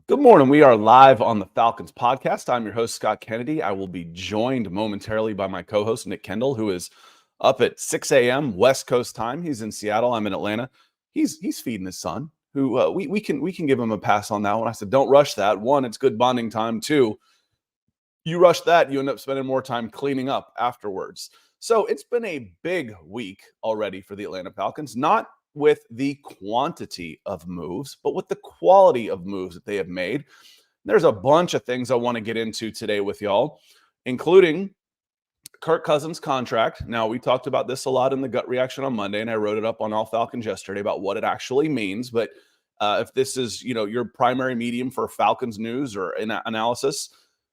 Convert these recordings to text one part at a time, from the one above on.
Good morning. We are live on the Falcons Podcast. I'm your host, Scott Kennedy. I will be joined momentarily by my co-host, Nick Kendell, who is up at 6 a.m. West Coast time. He's in Seattle. I'm in Atlanta. He's feeding his son, who we can give him a pass on that one. I said, don't rush that. One, it's good bonding time. Two, you rush that, you end up spending more time cleaning up afterwards. So it's been a big week already for the Atlanta Falcons, not with the quantity of moves, but with the quality of moves that they have made. There's a bunch of things I want to get into today with y'all, including Kirk Cousins' contract. Now, we talked about this a lot in the gut reaction on Monday, and I wrote it up on All Falcons yesterday about what it actually means. But if this is, your primary medium for Falcons news or analysis,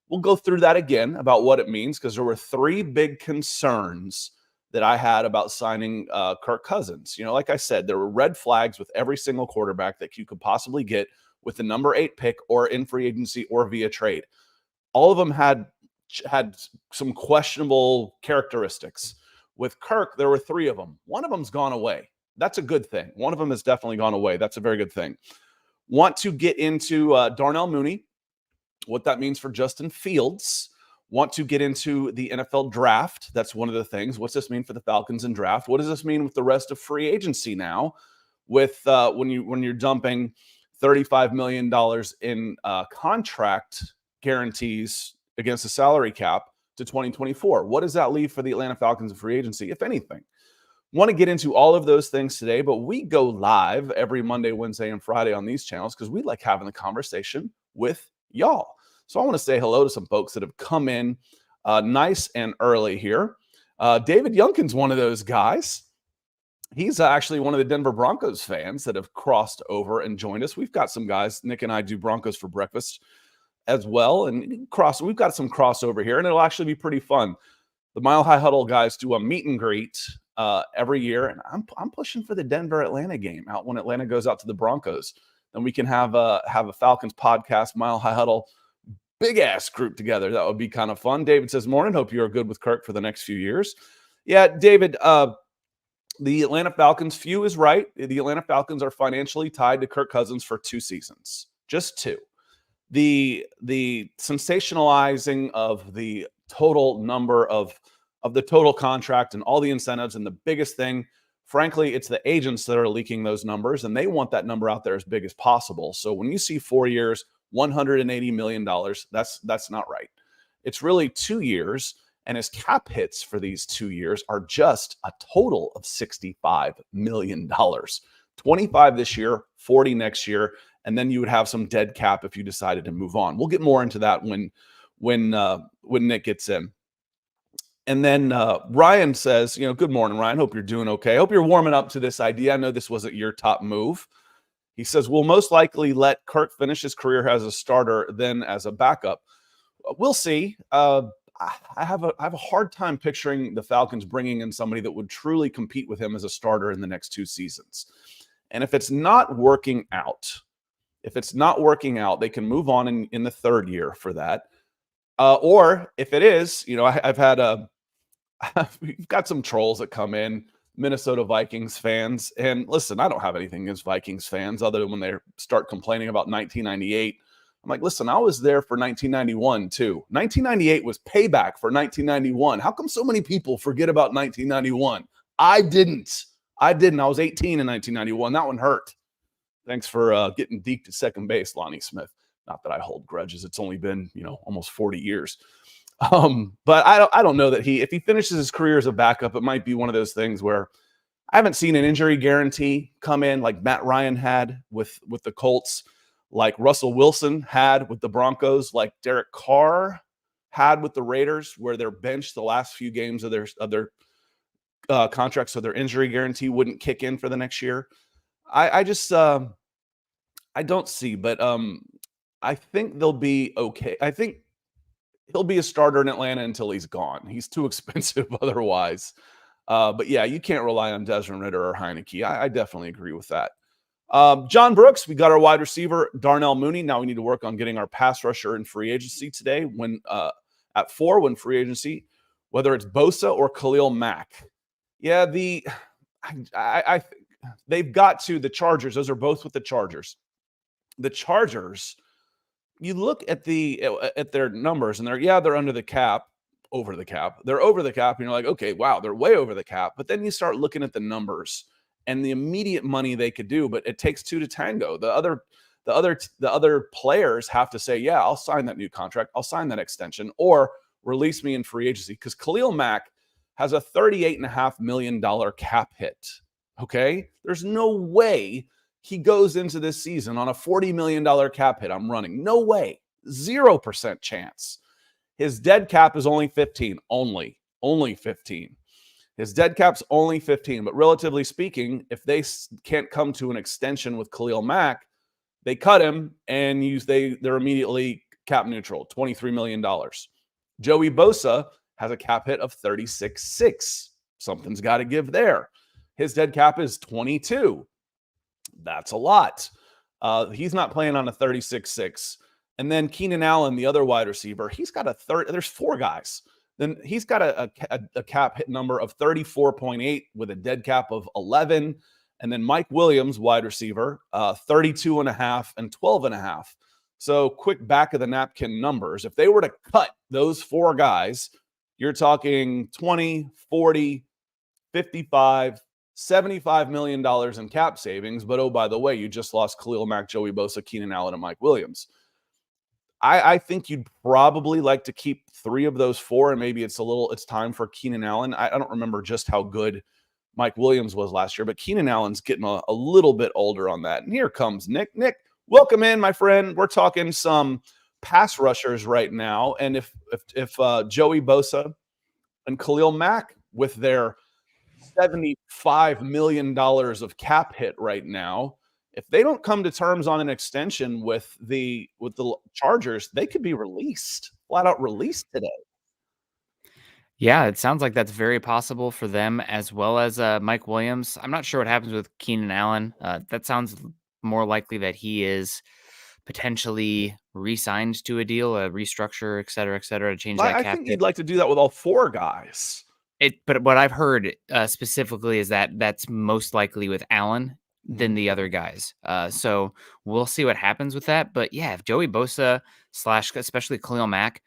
we'll go through that again about what it means, because there were three big concerns that I had about signing Kirk Cousins. Like I said, there were red flags with every single quarterback that you could possibly get with the number 8 pick or in free agency or via trade. All of them had some questionable characteristics. With Kirk, there were 3 of them. One of them's gone away. That's a good thing. One of them has definitely gone away. That's a very good thing. Want to get into Darnell Mooney, what that means for Justin Fields. Want to get into the NFL draft. That's one of the things. What's this mean for the Falcons and draft? What does this mean with the rest of free agency now? With when you're dumping $35 million in contract guarantees against the salary cap to 2024. What does that leave for the Atlanta Falcons in free agency, if anything? Want to get into all of those things today, but we go live every Monday, Wednesday, and Friday on these channels because we like having the conversation with y'all. So I want to say hello to some folks that have come in nice and early here. David Youngkin's one of those guys. He's actually one of the Denver Broncos fans that have crossed over and joined us. We've got some guys. Nick and I do Broncos for breakfast as well. And we've got some crossover here, and it'll actually be pretty fun. The Mile High Huddle guys do a meet and greet every year, and I'm pushing for the Denver-Atlanta game out when Atlanta goes out to the Broncos. Then we can have a Falcons podcast, Mile High Huddle, big ass group together. That would be kind of fun. David says, morning, hope you are good with Kirk for the next few years. Yeah, David, the Atlanta Falcons, few is right. The Atlanta Falcons are financially tied to Kirk Cousins for 2 seasons, just 2. The sensationalizing of the total number of the total contract and all the incentives, and the biggest thing, frankly, it's the agents that are leaking those numbers, and they want that number out there as big as possible. So when you see 4 years, $180 million, that's not right. It's really 2 years, and his cap hits for these 2 years are just a total of $65 million. 25 this year, 40 next year, and then you would have some dead cap if you decided to move on. We'll get more into that when Nick gets in. And then Ryan says, good morning, Ryan. Hope you're doing okay. Hope you're warming up to this idea. I know this wasn't your top move. He says, we'll most likely let Kirk finish his career as a starter, then as a backup. We'll see. I have a hard time picturing the Falcons bringing in somebody that would truly compete with him as a starter in the next 2 seasons. And if it's not working out, they can move on in the 3rd year for that. Or if it is, we've got some trolls that come in, Minnesota Vikings fans. And listen, I don't have anything against Vikings fans other than when they start complaining about 1998. I'm like, listen, I was there for 1991 too. 1998 was payback for 1991. How come so many people forget about 1991? I didn't. I was 18 in 1991. That one hurt. Thanks for getting deked at second base, Lonnie Smith. Not that I hold grudges. It's only been, almost 40 years. But I don't know that if he finishes his career as a backup, it might be one of those things where I haven't seen an injury guarantee come in like Matt Ryan had with the Colts, like Russell Wilson had with the Broncos, like Derek Carr had with the Raiders, where they're benched the last few games of their contract, so their injury guarantee wouldn't kick in for the next year. I don't see, but I think they'll be okay. I think he'll be a starter in Atlanta until he's gone. He's too expensive otherwise. But yeah, you can't rely on Desmond Ridder or Heineke. I definitely agree with that. John Brooks, we got our wide receiver, Darnell Mooney. Now we need to work on getting our pass rusher in free agency today at 4 when free agency, whether it's Bosa or Khalil Mack. Yeah, I they've got to the Chargers. Those are both with the Chargers. The Chargers you look at their numbers and they're under the cap, over the cap. They're over the cap, and you're like, okay, wow, they're way over the cap. But then you start looking at the numbers and the immediate money they could do, but it takes two to tango. The other players have to say, yeah, I'll sign that new contract, I'll sign that extension, or release me in free agency. Because Khalil Mack has a $38.5 million cap hit. Okay, there's no way he goes into this season on a $40 million cap hit. I'm running. No way. 0% chance. His dead cap is only 15. Only 15. His dead cap's only 15. But relatively speaking, if they can't come to an extension with Khalil Mack, they cut him and they're immediately cap neutral, $23 million. Joey Bosa has a cap hit of 36.6. Something's got to give there. His dead cap is 22. That's a lot. He's not playing on a 36.6. And then Keenan Allen, the other wide receiver, he's got a there's four guys. Then he's got a cap hit number of 34.8 with a dead cap of 11. And then Mike Williams, wide receiver, 32.5 and 12.5. So quick back of the napkin numbers. If they were to cut those four guys, you're talking 20, 40, 55, $75 million in cap savings. But oh, by the way, you just lost Khalil Mack, Joey Bosa, Keenan Allen, and Mike Williams. I think you'd probably like to keep three of those four, and maybe it's time for Keenan Allen. I don't remember just how good Mike Williams was last year, but Keenan Allen's getting a little bit older on that. And here comes Nick. Nick, welcome in, my friend. We're talking some pass rushers right now. And if Joey Bosa and Khalil Mack with their $75 million of cap hit right now, if they don't come to terms on an extension with the Chargers, they could be flat out released today. Yeah, it sounds like that's very possible for them, as well as Mike Williams. I'm not sure what happens with Keenan Allen. That sounds more likely that he is potentially re-signed to a deal, a restructure, et cetera, to change that cap. I think you'd like to do that with all four guys. But what I've heard specifically is that that's most likely with Allen than the other guys. So we'll see what happens with that. But yeah, if Joey Bosa / especially Khalil Mack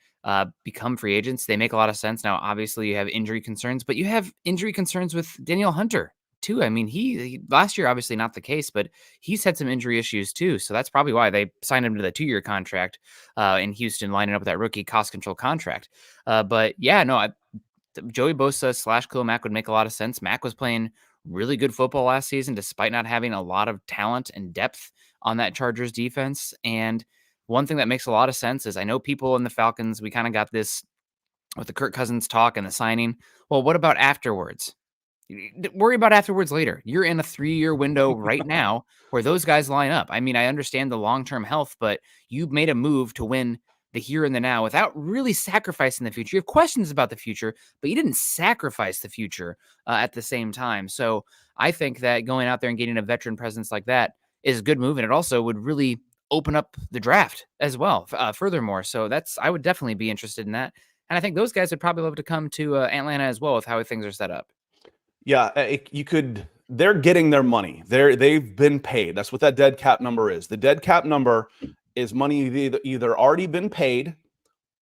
become free agents, they make a lot of sense. Now, obviously, you have injury concerns, but you have injury concerns with Danielle Hunter too. I mean, he last year, obviously not the case, but he's had some injury issues too. So that's probably why they signed him to the 2-year contract in Houston, lining up with that rookie cost control contract. But yeah, no, Joey Bosa / Khalil Mack would make a lot of sense. Mack was playing really good football last season, despite not having a lot of talent and depth on that Chargers defense. And one thing that makes a lot of sense is I know people in the Falcons, we kind of got this with the Kirk Cousins talk and the signing. Well, what about afterwards? Worry about afterwards later. You're in a 3-year window right now where those guys line up. I mean, I understand the long-term health, but you made a move to win the here and the now without really sacrificing the future. You have questions about the future, but you didn't sacrifice the future at the same time. So I think that going out there and getting a veteran presence like that is a good move. And it also would really open up the draft as well. Furthermore, so I would definitely be interested in that. And I think those guys would probably love to come to Atlanta as well with how things are set up. Yeah, they're getting their money. They've been paid. That's what that dead cap number is. The dead cap number is money either already been paid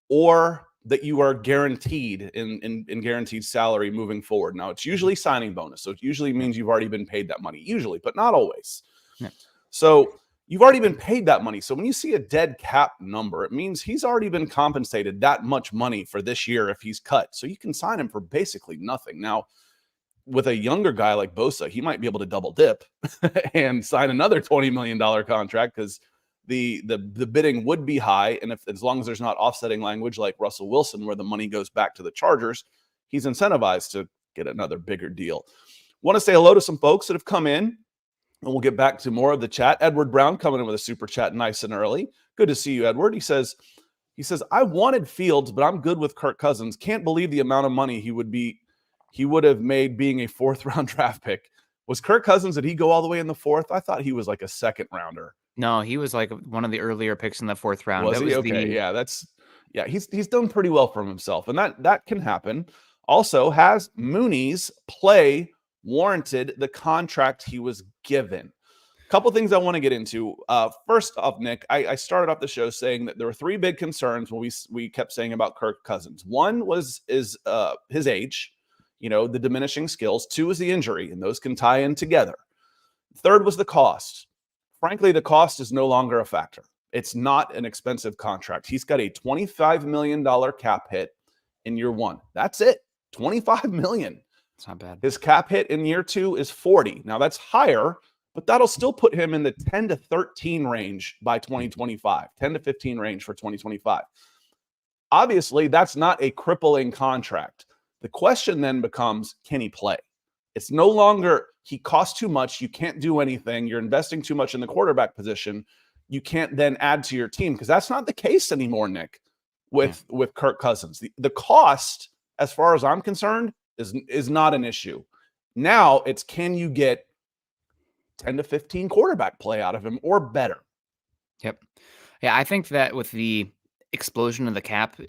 or that you are guaranteed in guaranteed salary moving forward. Now, it's usually signing bonus. So it usually means you've already been paid that money, usually, but not always. Yeah. So you've already been paid that money. So when you see a dead cap number, it means he's already been compensated that much money for this year if he's cut. So you can sign him for basically nothing. Now, with a younger guy like Bosa, he might be able to double dip and sign another $20 million contract because the bidding would be high. And as long as there's not offsetting language like Russell Wilson, where the money goes back to the Chargers, he's incentivized to get another bigger deal. Want to say hello to some folks that have come in, and we'll get back to more of the chat. Edward Brown coming in with a super chat nice and early. Good to see you, Edward. He says, I wanted Fields, but I'm good with Kirk Cousins. Can't believe the amount of money he would have made being a 4th-round draft pick. Was Kirk Cousins, did he go all the way in the 4th? I thought he was like a 2nd rounder. No, he was like one of the earlier picks in the 4th round. Was he? Okay, he's done pretty well for himself, and that can happen. Also, has Mooney's play warranted the contract he was given? Couple things I want to get into. First off, Nick, I started off the show saying that there were three big concerns when we kept saying about Kirk Cousins. One is his age, the diminishing skills. Two is the injury, and those can tie in together. Third was the cost. Frankly, the cost is no longer a factor. It's not an expensive contract. He's got a $25 million cap hit in year one. That's it. $25 million. It's not bad. His cap hit in year two is 40. Now that's higher, but that'll still put him in the 10 to 13 range by 2025, 10 to 15 range for 2025. Obviously, that's not a crippling contract. The question then becomes, can he play? It's no longer, he costs too much. You can't do anything. You're investing too much in the quarterback position. You can't then add to your team, because that's not the case anymore, Nick, with Kirk Cousins. The cost, as far as I'm concerned, is not an issue. Now it's, can you get 10 to 15 quarterback play out of him or better? Yep. Yeah, I think that with the explosion of the cap,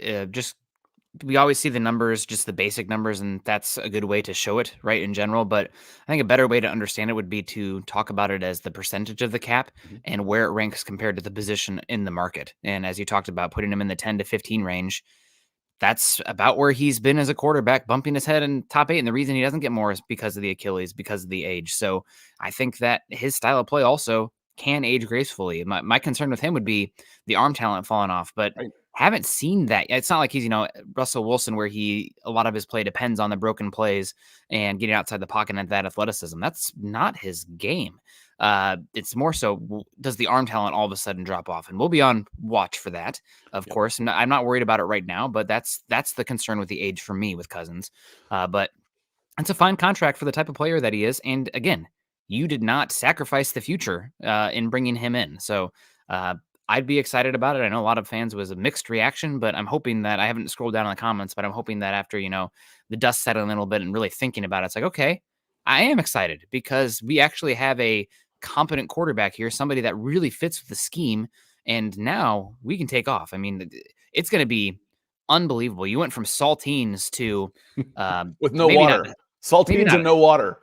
we always see the numbers, just the basic numbers, and that's a good way to show it, right, in general. But I think a better way to understand it would be to talk about it as the percentage of the cap and where it ranks compared to the position in the market. And as you talked about, putting him in the 10 to 15 range, that's about where he's been as a quarterback, bumping his head in top 8. And the reason he doesn't get more is because of the Achilles, because of the age. So I think that his style of play also can age gracefully. My concern with him would be the arm talent falling off, but haven't seen that. It's not like he's, Russell Wilson, where a lot of his play depends on the broken plays and getting outside the pocket and that athleticism. That's not his game. It's more so, does the arm talent all of a sudden drop off? And we'll be on watch for that, of course. I'm not worried about it right now, but that's the concern with the age for me with Cousins. But it's a fine contract for the type of player that he is. And again, you did not sacrifice the future in bringing him in. So I'd be excited about it. I know a lot of fans was a mixed reaction, but I'm hoping that, I haven't scrolled down in the comments, but I'm hoping that after, the dust settling a little bit and really thinking about it, it's like, okay, I am excited because we actually have a competent quarterback here, somebody that really fits with the scheme. And now we can take off. I mean, it's going to be unbelievable. You went from saltines to with no water, saltines and no water.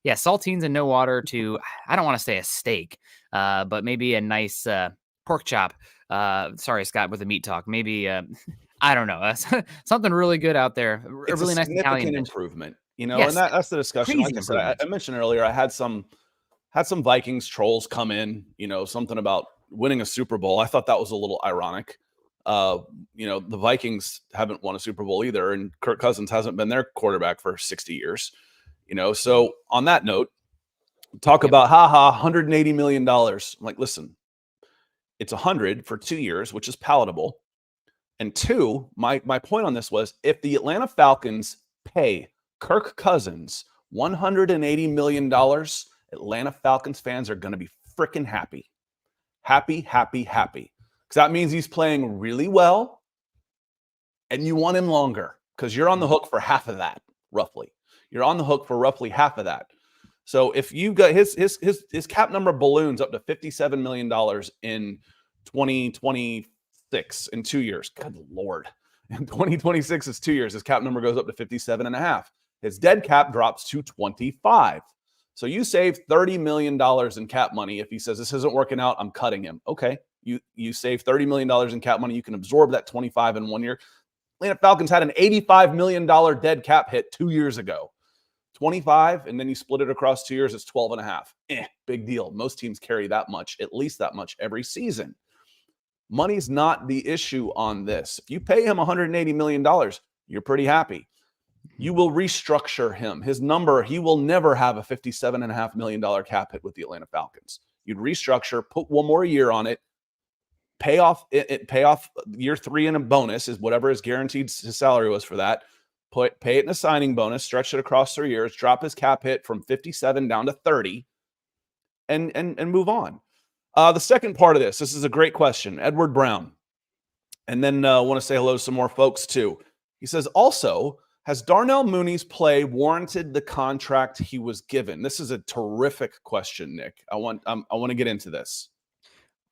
Yeah. Saltines and no water to, I don't want to say a steak, but maybe a nice, pork chop. Sorry, Scott, with the meat talk. Maybe I don't know, something really good out there. A really nice Italian improvement, yes, and that's the discussion. Like I said, I mentioned earlier, I had some Vikings trolls come in, something about winning a Super Bowl. I thought that was a little ironic. The Vikings haven't won a Super Bowl either, and Kirk Cousins hasn't been their quarterback for 60 years. So on that note, talk about $180 million. I'm like, listen, it's 100 for 2 years, which is palatable. And two, my point on this was, if the Atlanta Falcons pay Kirk Cousins $180 million, Atlanta Falcons fans are going to be freaking happy. Happy. Because that means he's playing really well and you want him longer, because you're on the hook for half of that, roughly. You're on the hook for roughly half of that. So if you got his cap number balloons up to $57 million in 2026 in 2 years. Good Lord. In 2026 is 2 years. His cap number goes up to 57.5. His dead cap drops to 25. So you save $30 million in cap money. If he says, this isn't working out, I'm cutting him. Okay. You save $30 million in cap money. You can absorb that 25 in 1 year. Atlanta Falcons had an $85 million dead cap hit 2 years ago. 25, and then you split it across 2 years, it's 12.5. Big deal. Most teams carry that much, at least that much every season. Money's not the issue on this. If you pay him $180 million, you're pretty happy. You will restructure him. His number, he will never have a $57.5 million cap hit with the Atlanta Falcons. You'd restructure, put one more year on it, pay off year 3 in a bonus, is whatever his guaranteed his salary was for that. Pay it in a signing bonus, stretch it across 3 years, drop his cap hit from 57 down to 30, and move on. The second part of this is a great question. Edward Brown. And then I want to say hello to some more folks too. He says, also, has Darnell Mooney's play warranted the contract he was given? This is a terrific question, Nick. I want to get into this.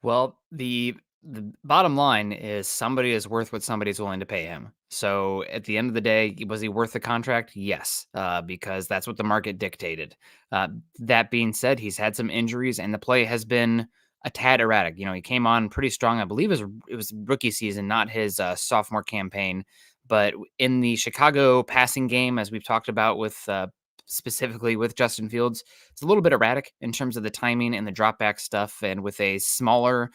Well, the The bottom line is somebody is worth what somebody's willing to pay him. So at the end of the day, was he worth the contract? Yes, because that's what the market dictated. That being said, he's had some injuries and the play has been a tad erratic. He came on pretty strong. I believe it was rookie season, not his sophomore campaign. But in the Chicago passing game, as we've talked about with specifically with Justin Fields, it's a little bit erratic in terms of the timing and the drop back stuff. And with a smaller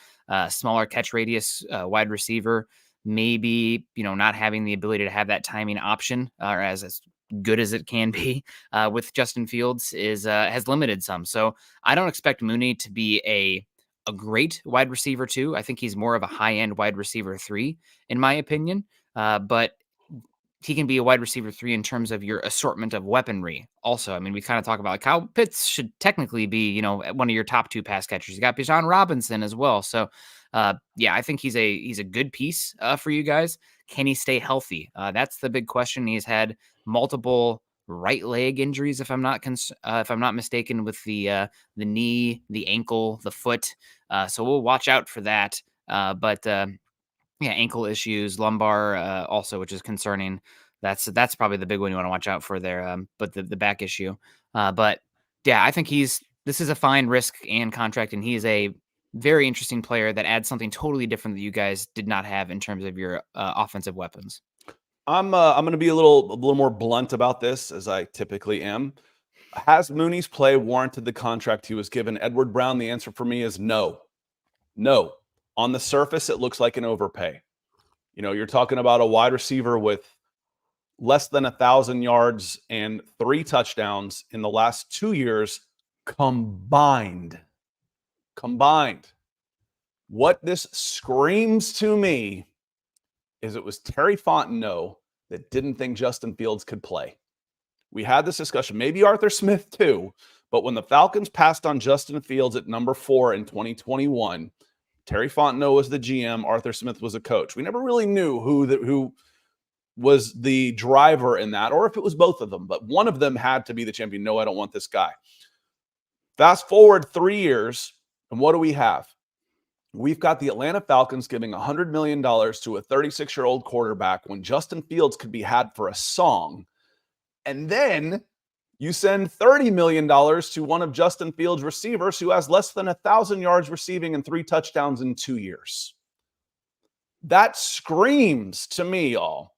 catch radius wide receiver, maybe, not having the ability to have that timing option or as good as it can be with Justin Fields is has limited some. So I don't expect Mooney to be a great wide receiver too. I think he's more of a high end wide receiver 3 in my opinion. But he can be a wide receiver 3 in terms of your assortment of weaponry. Also, I mean, we kind of talk about Kyle Pitts should technically be, one of your top 2 pass catchers. You got Bijan Robinson as well. So, yeah, I think he's a good piece for you guys. Can he stay healthy? That's the big question. He's had multiple right leg injuries, if I'm not mistaken, with the knee, the ankle, the foot. So we'll watch out for that. But yeah, ankle issues, lumbar also, which is concerning. That's probably the big one you want to watch out for there. But the back issue. But yeah, I think this is a fine risk and contract, and he is a very interesting player that adds something totally different that you guys did not have in terms of your offensive weapons. I'm going to be a little more blunt about this, as I typically am. Has Mooney's play warranted the contract he was given? Edward Brown, the answer for me is no. No. On the surface, it looks like an overpay. You're talking about a wide receiver with less than 1,000 yards and 3 touchdowns in the last 2 years combined. What this screams to me is it was Terry Fontenot that didn't think Justin Fields could play. We had this discussion, maybe Arthur Smith too, but when the Falcons passed on Justin Fields at number 4 in 2021, Terry Fontenot was the GM. Arthur Smith was a coach. We never really knew who was the driver in that, or if it was both of them. But one of them had to be the champion. No, I don't want this guy. Fast forward 3 years, and what do we have? We've got the Atlanta Falcons giving $100 million to a 36-year-old quarterback when Justin Fields could be had for a song. And then you send $30 million to one of Justin Fields' receivers who has less than 1,000 yards receiving and 3 touchdowns in 2 years. That screams to me, y'all,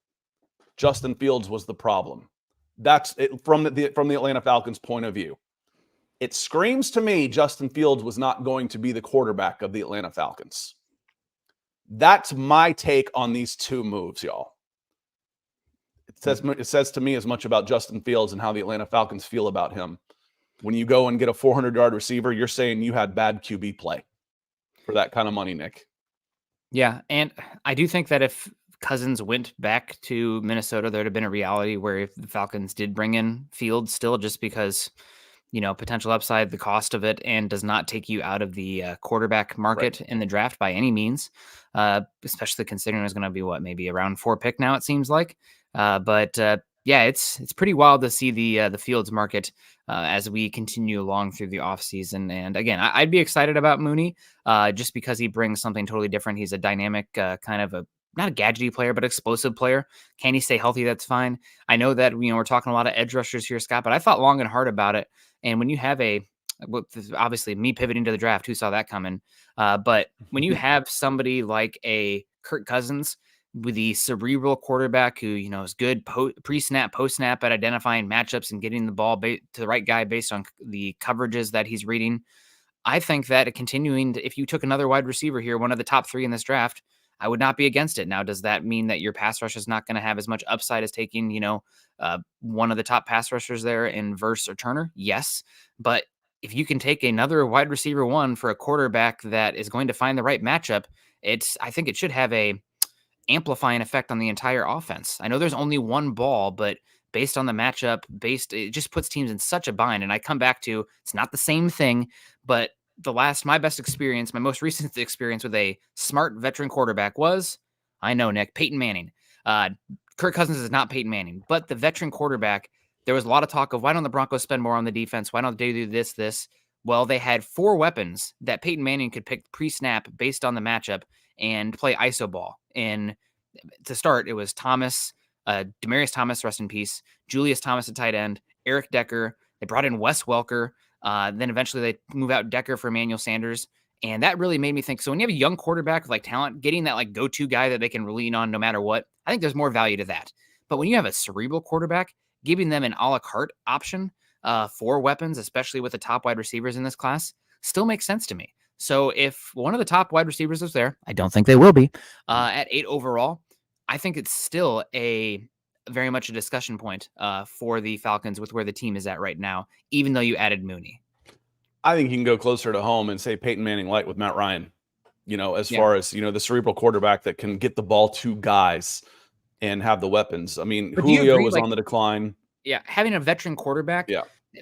Justin Fields was the problem. That's it from the Atlanta Falcons' point of view. It screams to me Justin Fields was not going to be the quarterback of the Atlanta Falcons. That's my take on these 2 moves, y'all. It says to me as much about Justin Fields and how the Atlanta Falcons feel about him. When you go and get a 400-yard receiver, you're saying you had bad QB play for that kind of money, Nick. Yeah, and I do think that if Cousins went back to Minnesota, there would have been a reality where if the Falcons did bring in Fields still, just because, potential upside, the cost of it, and does not take you out of the quarterback market in the draft by any means, especially considering it's going to be maybe around 4 pick now, it seems like. But yeah, it's pretty wild to see the Fields market as we continue along through the offseason. And again, I'd be excited about Mooney just because he brings something totally different. He's a dynamic kind of not a gadgety player, but explosive player. Can he stay healthy? That's fine. I know that, we're talking a lot of edge rushers here, Scott, but I thought long and hard about it. And when you have obviously me pivoting to the draft, who saw that coming? But when you have somebody like a Kirk Cousins with the cerebral quarterback who, is good pre-snap, post-snap at identifying matchups and getting the ball to the right guy based on the coverages that he's reading, I think that if you took another wide receiver here, one of the top 3 in this draft, I would not be against it. Now, does that mean that your pass rush is not going to have as much upside as taking, one of the top pass rushers there in Verse or Turner? Yes. But if you can take another wide receiver 1 for a quarterback that is going to find the right matchup, I think it should have a amplifying effect on the entire offense. I know there's only one ball, but based on the matchup, it just puts teams in such a bind. And I come back to, it's not the same thing, but my most recent experience with a smart veteran quarterback was, I know, Nick, Peyton Manning. Kirk Cousins is not Peyton Manning, but the veteran quarterback, there was a lot of talk of why don't the Broncos spend more on the defense? Why don't they do this? Well, they had 4 weapons that Peyton Manning could pick pre-snap based on the matchup, and play iso ball. And to start, it was Demaryius Thomas, rest in peace, Julius Thomas at tight end, Eric Decker. They brought in Wes Welker. Then eventually they move out Decker for Emmanuel Sanders. And that really made me think, so when you have a young quarterback with like talent, getting that like go-to guy that they can lean on no matter what, I think there's more value to that. But when you have a cerebral quarterback, giving them an a la carte option for weapons, especially with the top wide receivers in this class, still makes sense to me. So if one of the top wide receivers is there, I don't think they will be, at 8 overall, I think it's still very much a discussion point for the Falcons with where the team is at right now, even though you added Mooney. I think you can go closer to home and say Peyton Manning light with Matt Ryan, as far as, the cerebral quarterback that can get the ball to guys and have the weapons. I mean, Julio was on the decline. Yeah, having a veteran quarterback,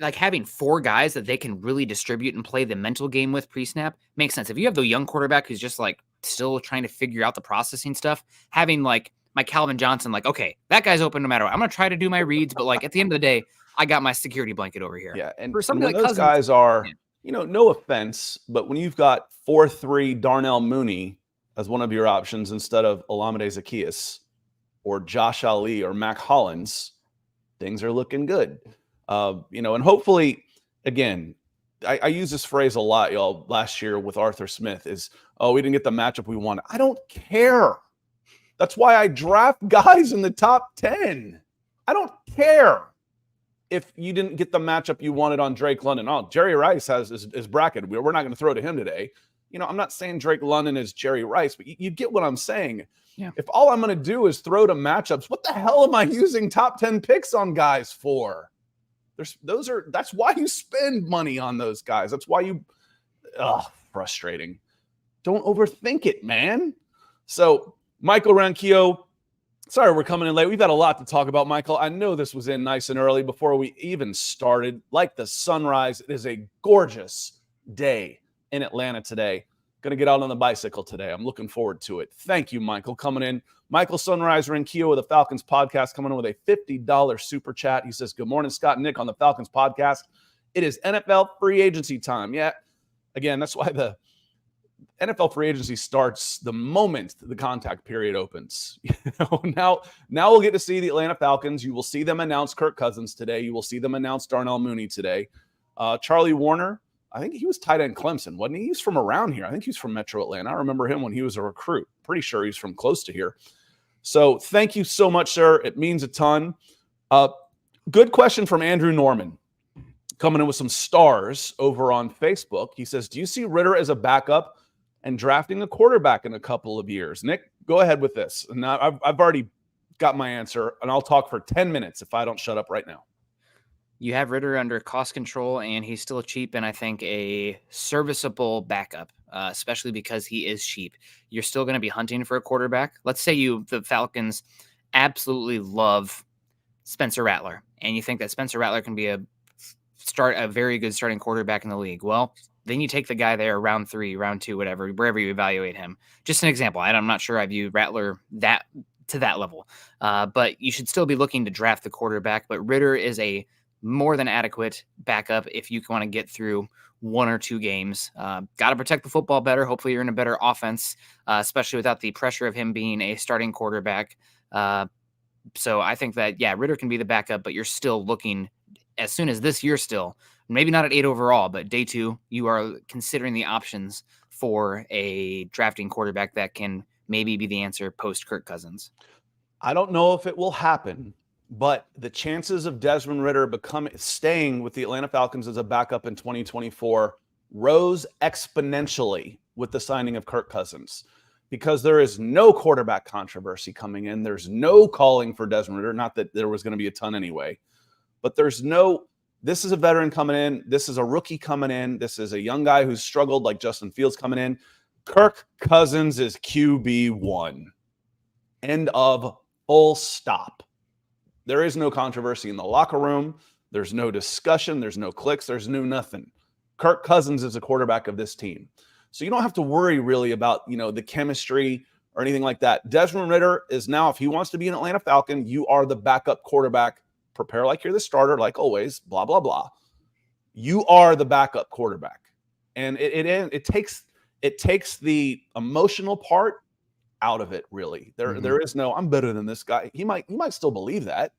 like having 4 guys that they can really distribute and play the mental game with pre-snap makes sense. If you have the young quarterback who's just like still trying to figure out the processing stuff, having like my Calvin Johnson, like, okay, that guy's open no matter what. I'm going to try to do my reads, but like at the end of the day, I got my security blanket over here. Yeah, and for somebody like those Cousins, guys are, no offense, but when you've got 4-3 Darnell Mooney as one of your options instead of Olamide Zaccheaus or Josh Ali or Mac Hollins, things are looking good. And hopefully, again, I use this phrase a lot, y'all, last year with Arthur Smith is, we didn't get the matchup we wanted. I don't care. That's why I draft guys in the top 10. I don't care if you didn't get the matchup you wanted on Drake London. Oh, Jerry Rice has his bracket. We're not going to throw to him today. I'm not saying Drake London is Jerry Rice, but you get what I'm saying. Yeah. If all I'm going to do is throw to matchups, what the hell am I using top 10 picks on guys for? That's why you spend money on those guys. That's why frustrating. Don't overthink it, man. So Michael Ranquillo, sorry we're coming in late. We've got a lot to talk about, Michael. I know this was in nice and early before we even started. Like the sunrise, it is a gorgeous day in Atlanta today. Going to get out on the bicycle today. I'm looking forward to it. Thank you, Michael, coming in. Michael Sunrise Ranquillo of the Falcons Podcast coming in with a $50 super chat. He says, good morning, Scott and Nick on the Falcons Podcast. It is NFL free agency time. Yeah, again, that's why the NFL free agency starts the moment the contact period opens. Now we'll get to see the Atlanta Falcons. You will see them announce Kirk Cousins today. You will see them announce Darnell Mooney today. Charlie Warner, I think he was tight end Clemson, wasn't he? He's from around here. I think he's from Metro Atlanta. I remember him when he was a recruit. Pretty sure he's from close to here. So thank you so much, sir. It means a ton. Good question from Andrew Norman coming in with some stars over on Facebook. He says, do you see Ritter as a backup and drafting a quarterback in a couple of years? Nick, go ahead with this. And I've already got my answer, and I'll talk for 10 minutes if I don't shut up right now. You have Ritter under cost control, and he's still cheap, and I think a serviceable backup, especially because he is cheap. You're still going to be hunting for a quarterback. Let's say the Falcons absolutely love Spencer Rattler, and you think that Spencer Rattler can be a very good starting quarterback in the league. Well, then you take the guy there round 3, round 2, whatever, wherever you evaluate him. Just an example. I'm not sure I view Rattler to that level, but you should still be looking to draft the quarterback. But Ritter is a more than adequate backup if you want to get through 1 or 2 games. Got to protect the football better. Hopefully you're in a better offense, especially without the pressure of him being a starting quarterback. So I think that, Ritter can be the backup, but you're still looking as soon as this year still, maybe not at 8 overall, but day 2, you are considering the options for a drafting quarterback that can maybe be the answer post Kirk Cousins. I don't know if it will happen, but the chances of Desmond Ritter staying with the Atlanta Falcons as a backup in 2024 rose exponentially with the signing of Kirk Cousins, because there is no quarterback controversy coming in. There's no calling for Desmond Ritter. Not that there was going to be a ton anyway, but this is a veteran coming in. This is a rookie coming in. This is a young guy who's struggled like Justin Fields coming in. Kirk Cousins is QB1. End of full stop. There is no controversy in the locker room. There's no discussion. There's no clicks. There's no nothing. Kirk Cousins is a quarterback of this team. So you don't have to worry really about, the chemistry or anything like that. Desmond Ritter is now, if he wants to be an Atlanta Falcon, you are the backup quarterback. Prepare like you're the starter, like always, blah, blah, blah. You are the backup quarterback. And it takes the emotional part out of it, really. Mhm. There is no, I'm better than this guy. He might still believe that,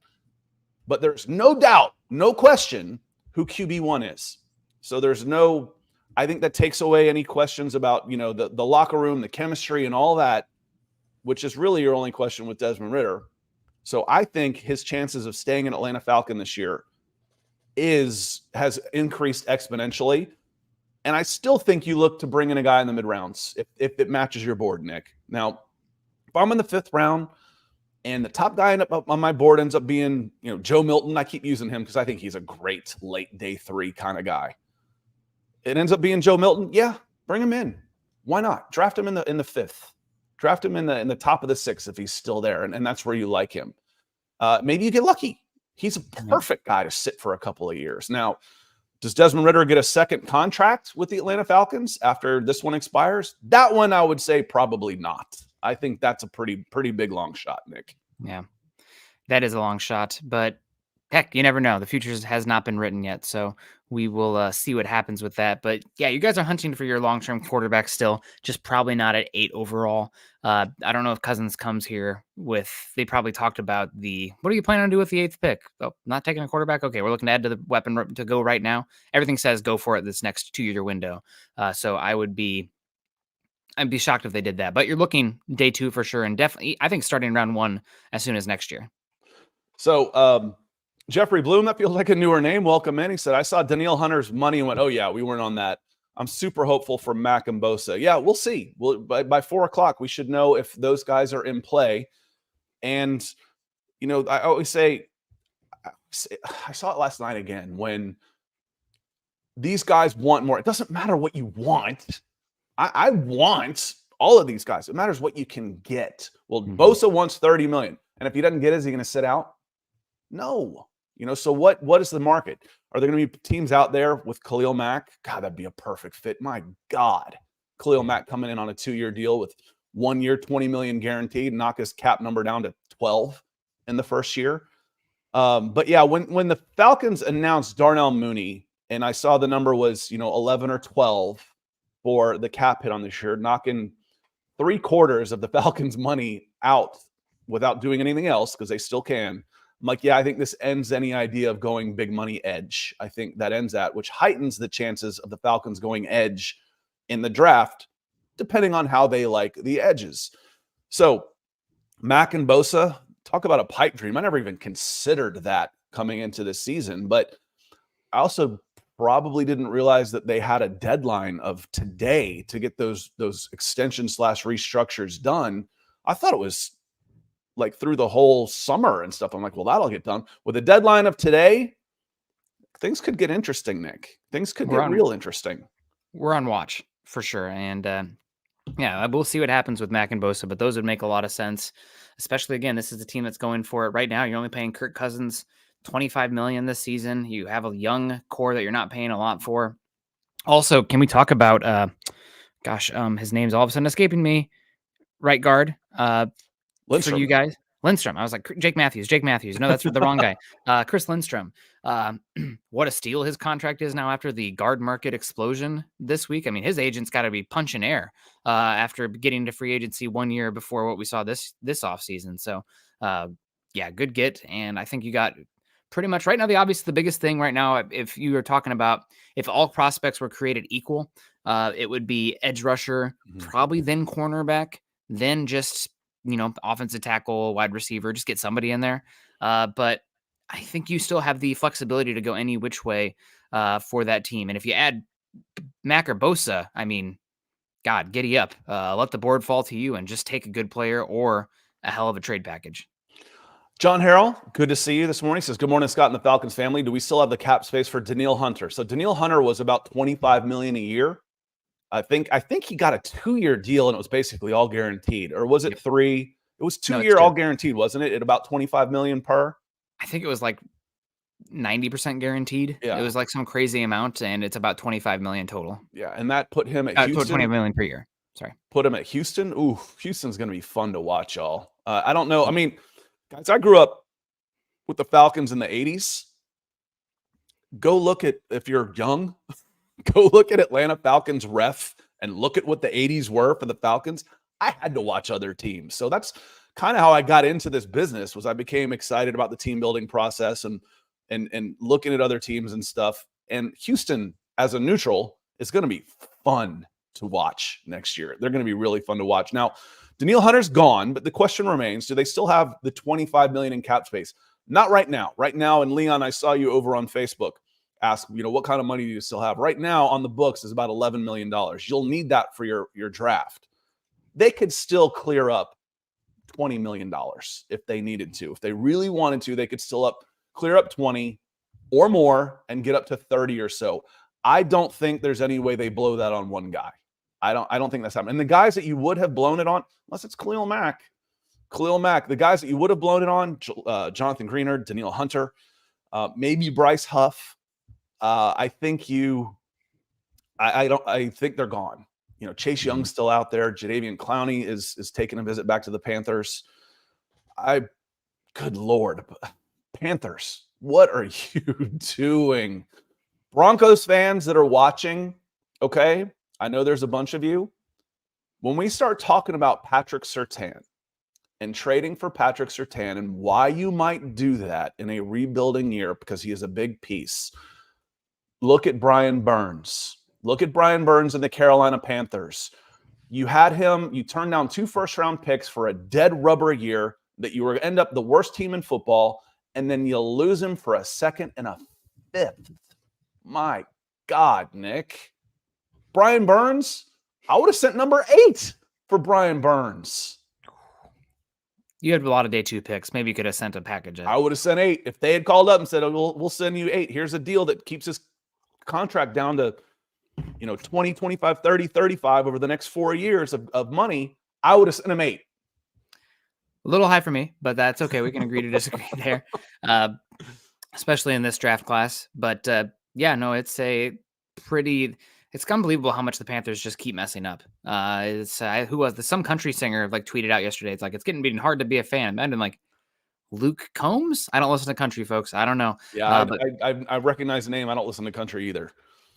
but there's no doubt, no question who QB1 is. So there's no, I think that takes away any questions about, the locker room, the chemistry and all that, which is really your only question with Desmond Ridder. So I think his chances of staying an Atlanta Falcon this year has increased exponentially. And I still think you look to bring in a guy in the mid rounds if it matches your board, Nick. Now, if I'm in the 5th round and the top guy up on my board ends up being, Joe Milton, I keep using him because I think he's a great late day 3 kind of guy. It ends up being Joe Milton. Yeah, bring him in. Why not? Draft him in the 5th. Draft him in the top of the 6th if he's still there, and that's where you like him. Maybe you get lucky. He's a perfect guy to sit for a couple of years. Now, does Desmond Ridder get a second contract with the Atlanta Falcons after this one expires? That one I would say probably not. I think that's a pretty big long shot, Nick. Yeah, that is a long shot, but heck, you never know. The future has not been written yet, so we will see what happens with that. But yeah, you guys are hunting for your long-term quarterback still, just probably not at 8 overall. I don't know if Cousins comes here with, they probably talked about what are you planning on doing with the 8th pick? Oh, not taking a quarterback? Okay, we're looking to add to the weapon to go right now. Everything says go for it this next 2-year window. So I'd be shocked if they did that. But you're looking day 2 for sure, and definitely, I think starting round 1 as soon as next year. So, Jeffrey Bloom, that feels like a newer name. Welcome in. He said, I saw Danielle Hunter's money and went, oh, yeah, we weren't on that. I'm super hopeful for Mack and Bosa. Yeah, we'll see. By 4 o'clock, we should know if those guys are in play. And, I always say, I saw it last night again, when these guys want more. It doesn't matter what you want. I want all of these guys. It matters what you can get. Well, Bosa wants $30 million. And if he doesn't get it, is he going to sit out? No. So what is the market? Are there going to be teams out there with Khalil Mack? God, that'd be a perfect fit. My God. Khalil Mack coming in on a 2-year deal with 1 year, $20 million guaranteed, knock his cap number down to 12 in the first year. But yeah, when the Falcons announced Darnell Mooney, and I saw the number was, 11 or 12 for the cap hit on this year, knocking 3/4 of the Falcons' money out without doing anything else, because they still can. I'm like, yeah, I think this ends any idea of going big money edge. I think that ends that, which heightens the chances of the Falcons going edge in the draft, depending on how they like the edges. So Mack and Bosa, talk about a pipe dream. I never even considered that coming into this season, but I also probably didn't realize that they had a deadline of today to get those extension/restructures done. I thought it was like through the whole summer and stuff. I'm like, well, that'll get done. With a deadline of today, things could get interesting, Nick. Things could get real interesting. We're on watch for sure. And yeah, we'll see what happens with Mack and Bosa, but those would make a lot of sense. Especially, again, this is the team that's going for it right now. You're only paying Kirk Cousins $25 million this season. You have a young core that you're not paying a lot for. Also, can we talk about his name's all of a sudden escaping me. Right guard. For you guys. Lindstrom. I was like, Jake Matthews. No, that's the wrong guy. Chris Lindstrom. What a steal his contract is now after the guard market explosion this week. I mean, his agent's got to be punching air after getting to free agency 1 year before what we saw this offseason. So, yeah, good get. And I think you got pretty much right now, the biggest thing right now, if you were talking about if all prospects were created equal, it would be edge rusher, probably then cornerback, then just offensive tackle, wide receiver, just get somebody in there. But I think you still have the flexibility to go any which way for that team. And if you add Mack or Bosa, I mean, God, giddy up. Let the board fall to you and just take a good player or a hell of a trade package. John Harrell, good to see you this morning. He says, good morning, Scott and the Falcons family. Do we still have the cap space for Danielle Hunter? So Danielle Hunter was about $25 million a year. I think he got a 2-year deal and it was basically all guaranteed. Or was it 3? It was 2-year all guaranteed, wasn't it? At about $25 million per? I think it was like 90% guaranteed. Yeah. It was like some crazy amount, and it's about $25 million total. Yeah, and that put him at Houston. $20 million per year. Sorry. Put him at Houston. Ooh, Houston's going to be fun to watch, y'all. I don't know. I mean, guys, I grew up with the Falcons in the 80s. Go look at, if you're young, go look at Atlanta Falcons ref and look at what the 80s were for the Falcons. I had to watch other teams. So that's kind of how I got into this business. Was I became excited about the team building process and looking at other teams and stuff. And Houston, as a neutral, is going to be fun to watch next year. They're going to be really fun to watch. Now, Danielle Hunter's gone, but the question remains, do they still have the $25 million in cap space? Not right now. Right now, and Leon, I saw you over on Facebook ask, what kind of money do you still have? Right now on the books is about $11 million. You'll need that for your draft. They could still clear up $20 million if they needed to. If they really wanted to, they could still clear up 20 or more and get up to 30 or so. I don't think there's any way they blow that on one guy. I don't think that's happening. And the guys that you would have blown it on, unless it's Khalil Mack, the guys that you would have blown it on, Jonathan Greenard, Danielle Hunter, maybe Bryce Huff. I think they're gone. Chase Young's still out there. Jadeveon Clowney is taking a visit back to the Panthers. Good Lord, Panthers, what are you doing? Broncos fans that are watching, okay, I know there's a bunch of you. When we start talking about Patrick Surtain and trading for Patrick Surtain and why you might do that in a rebuilding year because he is a big piece, look at Brian Burns. Look at Brian Burns and the Carolina Panthers. You had him, you turned down 2 first-round picks for a dead rubber year that you were end up the worst team in football, and then you'll lose him for a 2nd and a 5th. My God, Nick. Brian Burns, I would have sent number 8 for Brian Burns. You had a lot of day 2 picks. Maybe you could have sent a package in. I would have sent 8. If they had called up and said, we'll send you 8. Here's a deal that keeps his contract down to 20, 25, 30, 35 over the next 4 years of money, I would have sent him 8. A little high for me, but that's okay. We can agree to disagree there, especially in this draft class. But it's unbelievable how much the Panthers just keep messing up. Some country singer tweeted out yesterday. It's like, it's getting hard to be a fan. I've been like, Luke Combs? I don't listen to country, folks. I don't know. Yeah, I recognize the name. I don't listen to country either.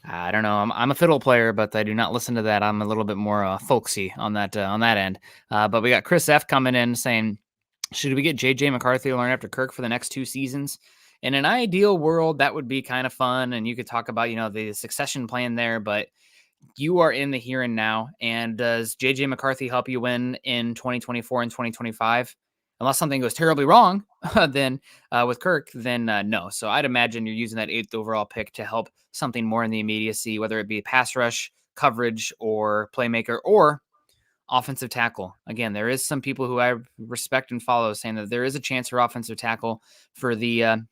I don't know. I'm a fiddle player, but I do not listen to that. I'm a little bit more folksy on that end. But we got Chris F coming in saying, should we get JJ McCarthy to learn after Kirk for the next 2 seasons? In an ideal world, that would be kind of fun. And you could talk about, the succession plan there, but you are in the here and now. And does JJ McCarthy help you win in 2024 and 2025? Unless something goes terribly wrong, then with Kirk, then no. So I'd imagine you're using that 8th overall pick to help something more in the immediacy, whether it be pass rush, coverage, or playmaker, or offensive tackle. Again, there is some people who I respect and follow saying that there is a chance for offensive tackle for the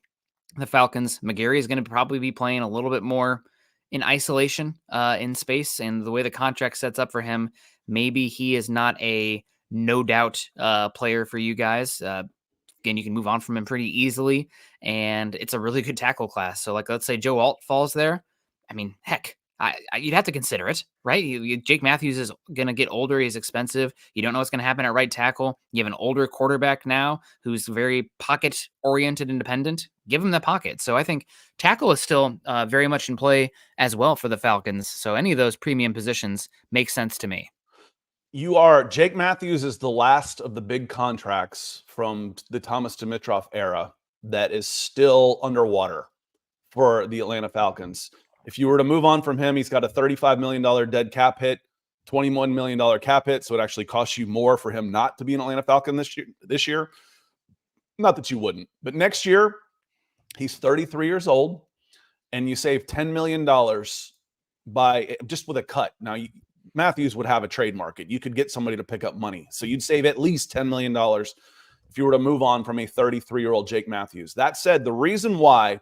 Falcons. McGarry is going to probably be playing a little bit more in isolation in space, and the way the contract sets up for him, maybe he is not a no doubt player for you guys. Again, you can move on from him pretty easily, and it's a really good tackle class. So let's say Joe Alt falls there. I mean, heck, you'd have to consider it, right? Jake Matthews is going to get older. He's expensive. You don't know what's going to happen at right tackle. You have an older quarterback now who's very pocket oriented, independent. Give him the pocket. So I think tackle is still very much in play as well for the Falcons. So any of those premium positions make sense to me. Jake Matthews is the last of the big contracts from the Thomas Dimitroff era that is still underwater for the Atlanta Falcons. If you were to move on from him, he's got a $35 million dead cap hit, $21 million cap hit. So it actually costs you more for him not to be an Atlanta Falcon this year. Not that you wouldn't, but next year he's 33 years old and you save $10 million by just with a cut. Now Matthews would have a trade market. You could get somebody to pick up money. So you'd save at least $10 million if you were to move on from a 33-year-old Jake Matthews. That said, the reason why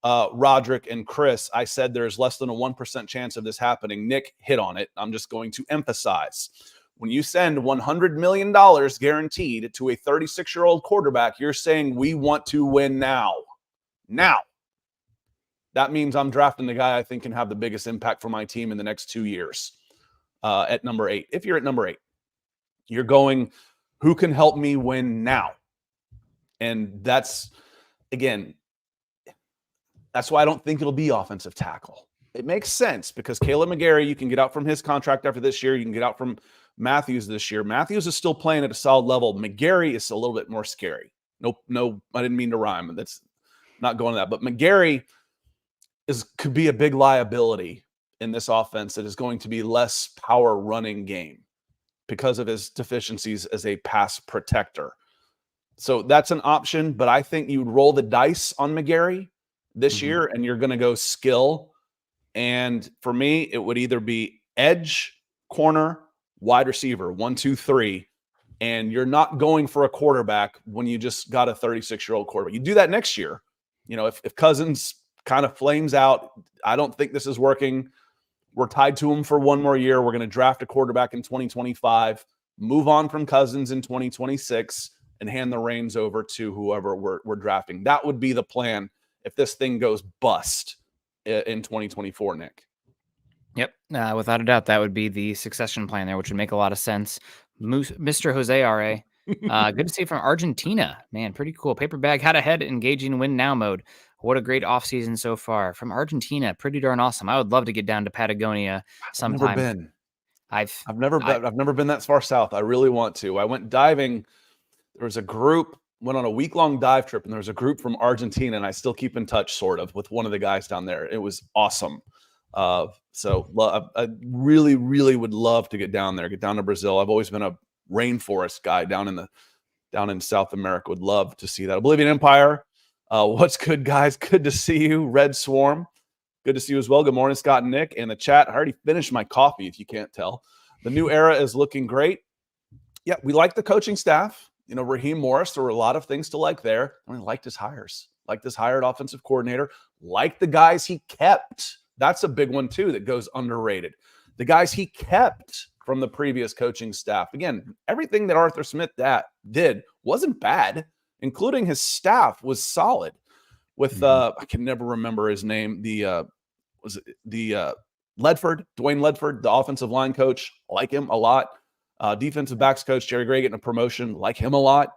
Roderick and Chris, I said there's less than a 1% chance of this happening. Nick hit on it. I'm just going to emphasize. When you send $100 million guaranteed to a 36-year-old quarterback, you're saying we want to win now. Now. That means I'm drafting the guy I think can have the biggest impact for my team in the next 2 years. At number 8. If you're at number 8, you're going, who can help me win now? And that's why I don't think it'll be offensive tackle. It makes sense because Caleb McGarry, you can get out from his contract after this year. You can get out from Matthews this year. Matthews is still playing at a solid level. McGarry is a little bit more scary. No, I didn't mean to rhyme. That's not going to that. But McGarry could be a big liability in this offense that is going to be less power running game because of his deficiencies as a pass protector. So that's an option, but I think you would roll the dice on McGarry this year, and you're going to go skill. And for me, it would either be edge, corner, wide receiver, 1, 2, 3. And you're not going for a quarterback when you just got a 36-year-old quarterback. You do that next year. If Cousins kind of flames out, I don't think this is working. We're tied to him for one more year. We're going to draft a quarterback in 2025, move on from Cousins in 2026, and hand the reins over to whoever we're drafting. That would be the plan if this thing goes bust in 2024, Nick. Yep. Without a doubt, that would be the succession plan there, which would make a lot of sense. Mr. Jose R.A. Good to see from Argentina. Man, pretty cool. Paper bag had ahead, engaging win now mode. What a great offseason so far. From Argentina, pretty darn awesome. I would love to get down to Patagonia sometime. I've never been. I've never been that far south. I really want to. I went diving. There was a group, went on a week-long dive trip, and there was a group from Argentina, and I still keep in touch sort of with one of the guys down there. It was awesome. So I really, really would love to get down there, get down to Brazil. I've always been a rainforest guy down in South America. Would love to see that. Oblivion Empire. What's good, guys? Good to see you. Red Swarm. Good to see you as well. Good morning, Scott and Nick. In the chat, I already finished my coffee, if you can't tell. The new era is looking great. Yeah, we like the coaching staff. Raheem Morris, there were a lot of things to like there. I liked his hires. Liked his hired offensive coordinator. Liked the guys he kept. That's a big one, too, that goes underrated. The guys he kept from the previous coaching staff. Again, everything that Arthur Smith did wasn't bad, including his staff was solid. With I can never remember his name. Ledford, Dwayne Ledford, the offensive line coach. Like him a lot. Defensive backs coach Jerry Gray getting a promotion. Like him a lot.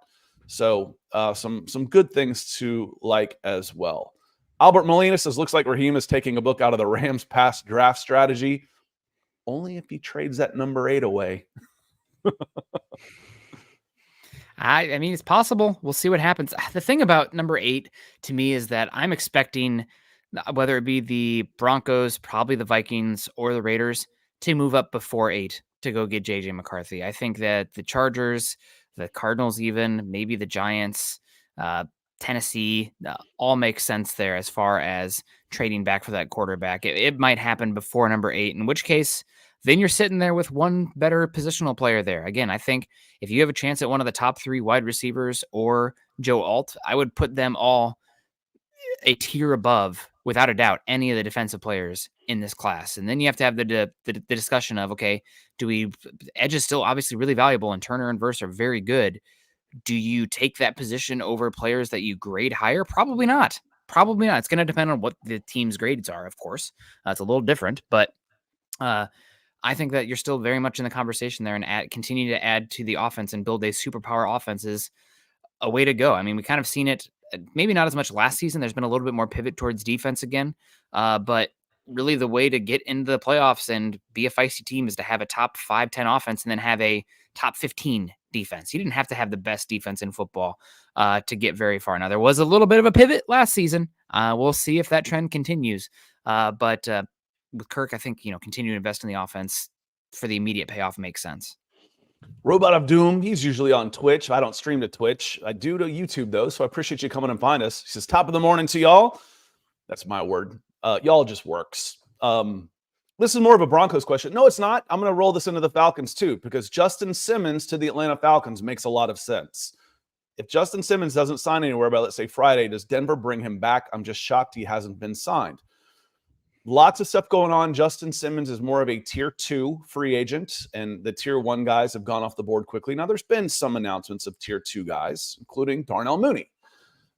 So some good things to like as well. Albert Molina says, looks like Raheem is taking a book out of the Rams' past draft strategy. Only if he trades that number 8 away. I mean, it's possible. We'll see what happens. The thing about number 8 to me is that I'm expecting, whether it be the Broncos, probably the Vikings, or the Raiders, to move up before 8 to go get J.J. McCarthy. I think that the Chargers, the Cardinals even, maybe the Giants, Tennessee, all make sense there as far as trading back for that quarterback. It might happen before number 8, in which case then you're sitting there with one better positional player there. Again, I think if you have a chance at one of the top 3 wide receivers or Joe Alt, I would put them all a tier above, without a doubt, any of the defensive players in this class. And then you have to have the discussion of, okay, edge is still obviously really valuable, and Turner and Verse are very good. Do you take that position over players that you grade higher? Probably not. Probably not. It's going to depend on what the team's grades are, of course. It's a little different, but I think that you're still very much in the conversation there, and continue to add to the offense and build a superpower offense is a way to go. I mean, we kind of seen it, maybe not as much last season. There's been a little bit more pivot towards defense again, but really the way to get into the playoffs and be a feisty team is to have a top 5-10 offense and then have a top 15 defense. You didn't have to have the best defense in football to get very far. Now, there was a little bit of a pivot last season. We'll see if that trend continues. But with Kirk, I think, continue to invest in the offense for the immediate payoff makes sense. Robot of Doom, he's usually on Twitch. I don't stream to Twitch. I do to YouTube, though, so I appreciate you coming and find us. He says, top of the morning to y'all. That's my word. Y'all just works. This is more of a Broncos question. No, it's not. I'm going to roll this into the Falcons, too, because Justin Simmons to the Atlanta Falcons makes a lot of sense. If Justin Simmons doesn't sign anywhere by, let's say, Friday, does Denver bring him back? I'm just shocked he hasn't been signed. Lots of stuff going on. Justin Simmons is more of a tier 2 free agent, and the tier 1 guys have gone off the board quickly. Now, there's been some announcements of tier 2 guys, including Darnell Mooney.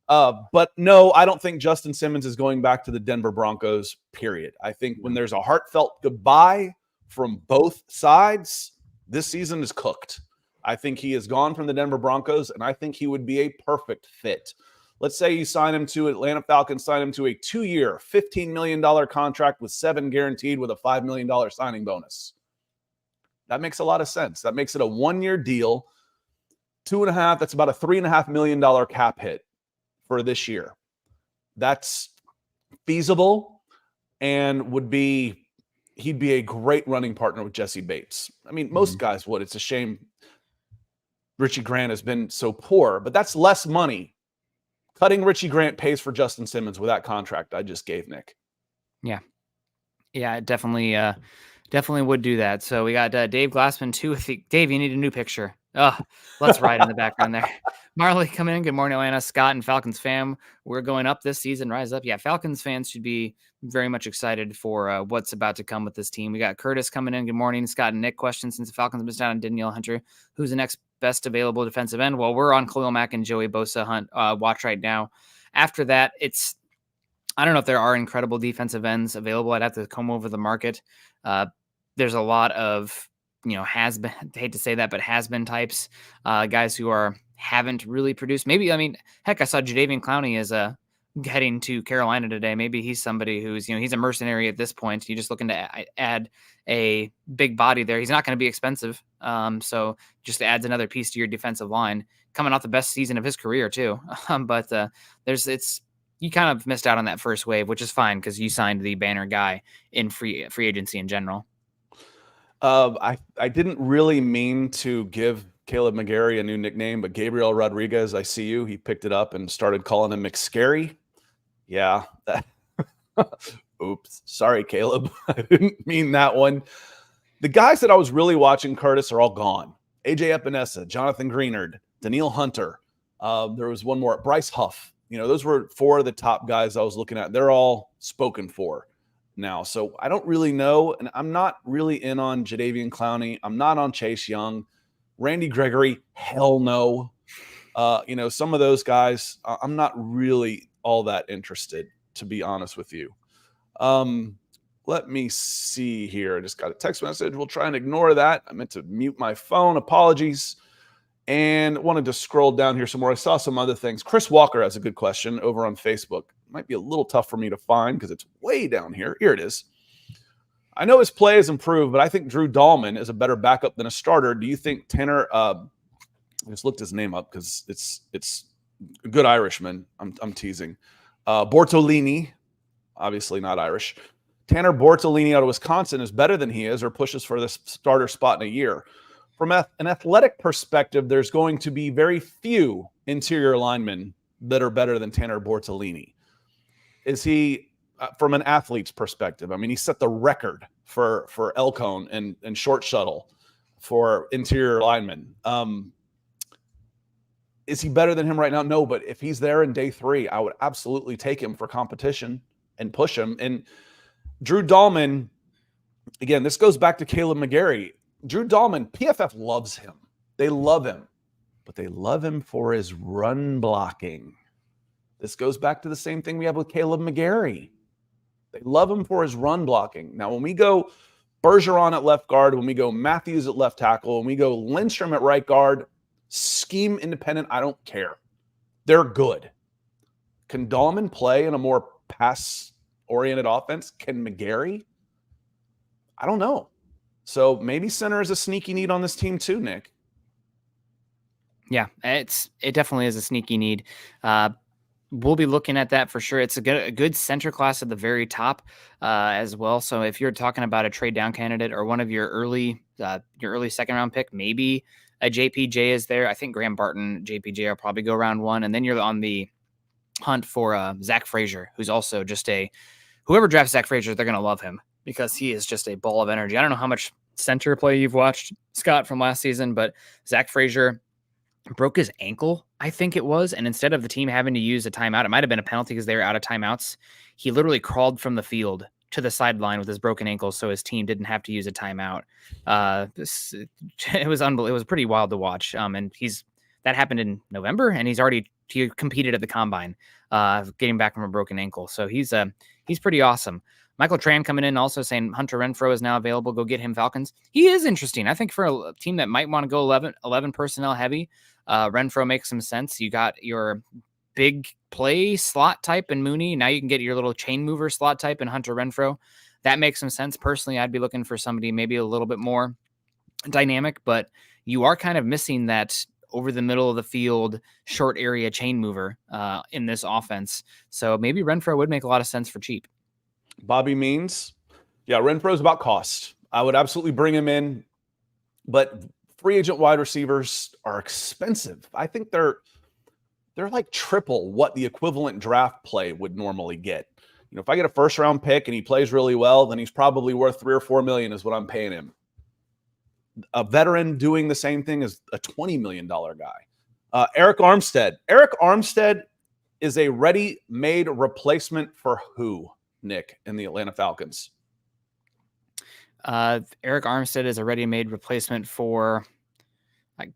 But no, I don't think Justin Simmons is going back to the Denver Broncos, period. I think when there's a heartfelt goodbye from both sides, this season is cooked. I think he is gone from the Denver Broncos, and I think he would be a perfect fit. Let's say you sign him to Atlanta Falcons, sign him to a 2-year, $15 million contract with 7 guaranteed with a $5 million signing bonus. That makes a lot of sense. That makes it a 1-year deal, 2.5. That's about a $3.5 million cap hit for this year. That's feasible and he'd be a great running partner with Jesse Bates. I mean, most guys would. It's a shame Richie Grant has been so poor, but that's less money. Cutting Richie Grant pays for Justin Simmons with that contract I just gave Nick. Yeah. Yeah, definitely would do that. So we got Dave Glassman too. Dave, you need a new picture. Oh, let's ride in the background there. Marley coming in. Good morning, Atlanta. Scott and Falcons fam. We're going up this season. Rise up. Yeah, Falcons fans should be very much excited for what's about to come with this team. We got Curtis coming in. Good morning. Scott and Nick. Question: since the Falcons missed out on Danielle Hunter, who's the next best available defensive end? Well, we're on Khalil Mack and Joey Bosa watch right now. After that, I don't know if there are incredible defensive ends available. I'd have to comb over the market. There's a lot of, has-been, I hate to say that, but has-been types, guys who haven't really produced. Maybe, heck, I saw Jadeveon Clowney is heading to Carolina today. Maybe he's somebody who's, he's a mercenary at this point. You're just looking to add a big body there. He's not going to be expensive. So just adds another piece to your defensive line, coming off the best season of his career too. But you kind of missed out on that first wave, which is fine because you signed the banner guy in free agency in general. I didn't really mean to give Caleb McGarry a new nickname, but Gabriel Rodriguez, I see you. He picked it up and started calling him McScary. Yeah. Oops. Sorry, Caleb. I didn't mean that one. The guys that I was really watching, Curtis, are all gone. AJ Epinesa, Jonathan Greenard, Danielle Hunter. There was one more, Bryce Huff. Those were 4 of the top guys I was looking at. They're all spoken for now. So I don't really know. And I'm not really in on Jadeveon Clowney. I'm not on Chase Young. Randy Gregory, hell no. Some of those guys, I'm not really all that interested, to be honest with you. Let me see here. I just got a text message. We'll try and ignore that. I meant to mute my phone. Apologies. And wanted to scroll down here some more. I saw some other things. Chris Walker has a good question over on Facebook. Might be a little tough for me to find because it's way down here. Here it is. I know his play has improved, but I think Drew Dahlman is a better backup than a starter. Do you think Tanner? I just looked his name up because it's a good Irishman. I'm teasing. Bortolini, obviously not Irish. Tanner Bortolini out of Wisconsin is better than he is, or pushes for this starter spot in a year. From an athletic perspective, there's going to be very few interior linemen that are better than Tanner Bortolini. Is he, from an athlete's perspective? He set the record for Elcone and short shuttle for interior linemen. Is he better than him right now? No, but if he's there in day 3, I would absolutely take him for competition and push him. And Drew Dahlman, again, this goes back to Caleb McGarry. Drew Dahlman, PFF loves him. They love him, but they love him for his run blocking. This goes back to the same thing we have with Caleb McGarry. They love him for his run blocking. Now, when we go Bergeron at left guard, when we go Matthews at left tackle, when we go Lindstrom at right guard, scheme independent, I don't care. They're good. Can Dahlman play in a more pass-oriented offense? Can McGarry? I don't know. So maybe center is a sneaky need on this team too, Nick. Yeah, it definitely is a sneaky need. We'll be looking at that for sure. It's a good center class at the very top as well. So if you're talking about a trade down candidate or one of your early second round pick, maybe a JPJ is there. I think Graham Barton, JPJ will probably go round 1. And then you're on the hunt for Zach Frazier, who's also just whoever drafts Zach Frazier, they're going to love him because he is just a ball of energy. I don't know how much center play you've watched, Scott, from last season, but Zach Frazier broke his ankle, I think it was. And instead of the team having to use a timeout, it might've been a penalty because they were out of timeouts. He literally crawled from the field to the sideline with his broken ankle. So his team didn't have to use a timeout. It was unbelievable. It was pretty wild to watch. And that happened in November and he competed at the combine, getting back from a broken ankle. So he's pretty awesome. Michael Tran coming in also saying Hunter Renfrow is now available. Go get him, Falcons. He is interesting. I think for a team that might want to go 11 personnel heavy, Renfrow makes some sense. You got your big play slot type in Mooney. Now you can get your little chain mover slot type in Hunter Renfrow. That makes some sense. Personally, I'd be looking for somebody maybe a little bit more dynamic, but you are kind of missing that over the middle of the field, short area chain mover in this offense. So maybe Renfrow would make a lot of sense for cheap. Bobby Means, yeah, Renfro's about cost. I would absolutely bring him in, but free agent wide receivers are expensive. I think they're like triple what the equivalent draft play would normally get. You know, if I get a first round pick and he plays really well, then he's probably worth $3 or $4 million is what I'm paying him. A veteran doing the same thing as a $20 million guy. Eric Armstead. Eric Armstead is a ready-made replacement for who, Nick, in the Atlanta Falcons? Eric Armstead is a ready-made replacement for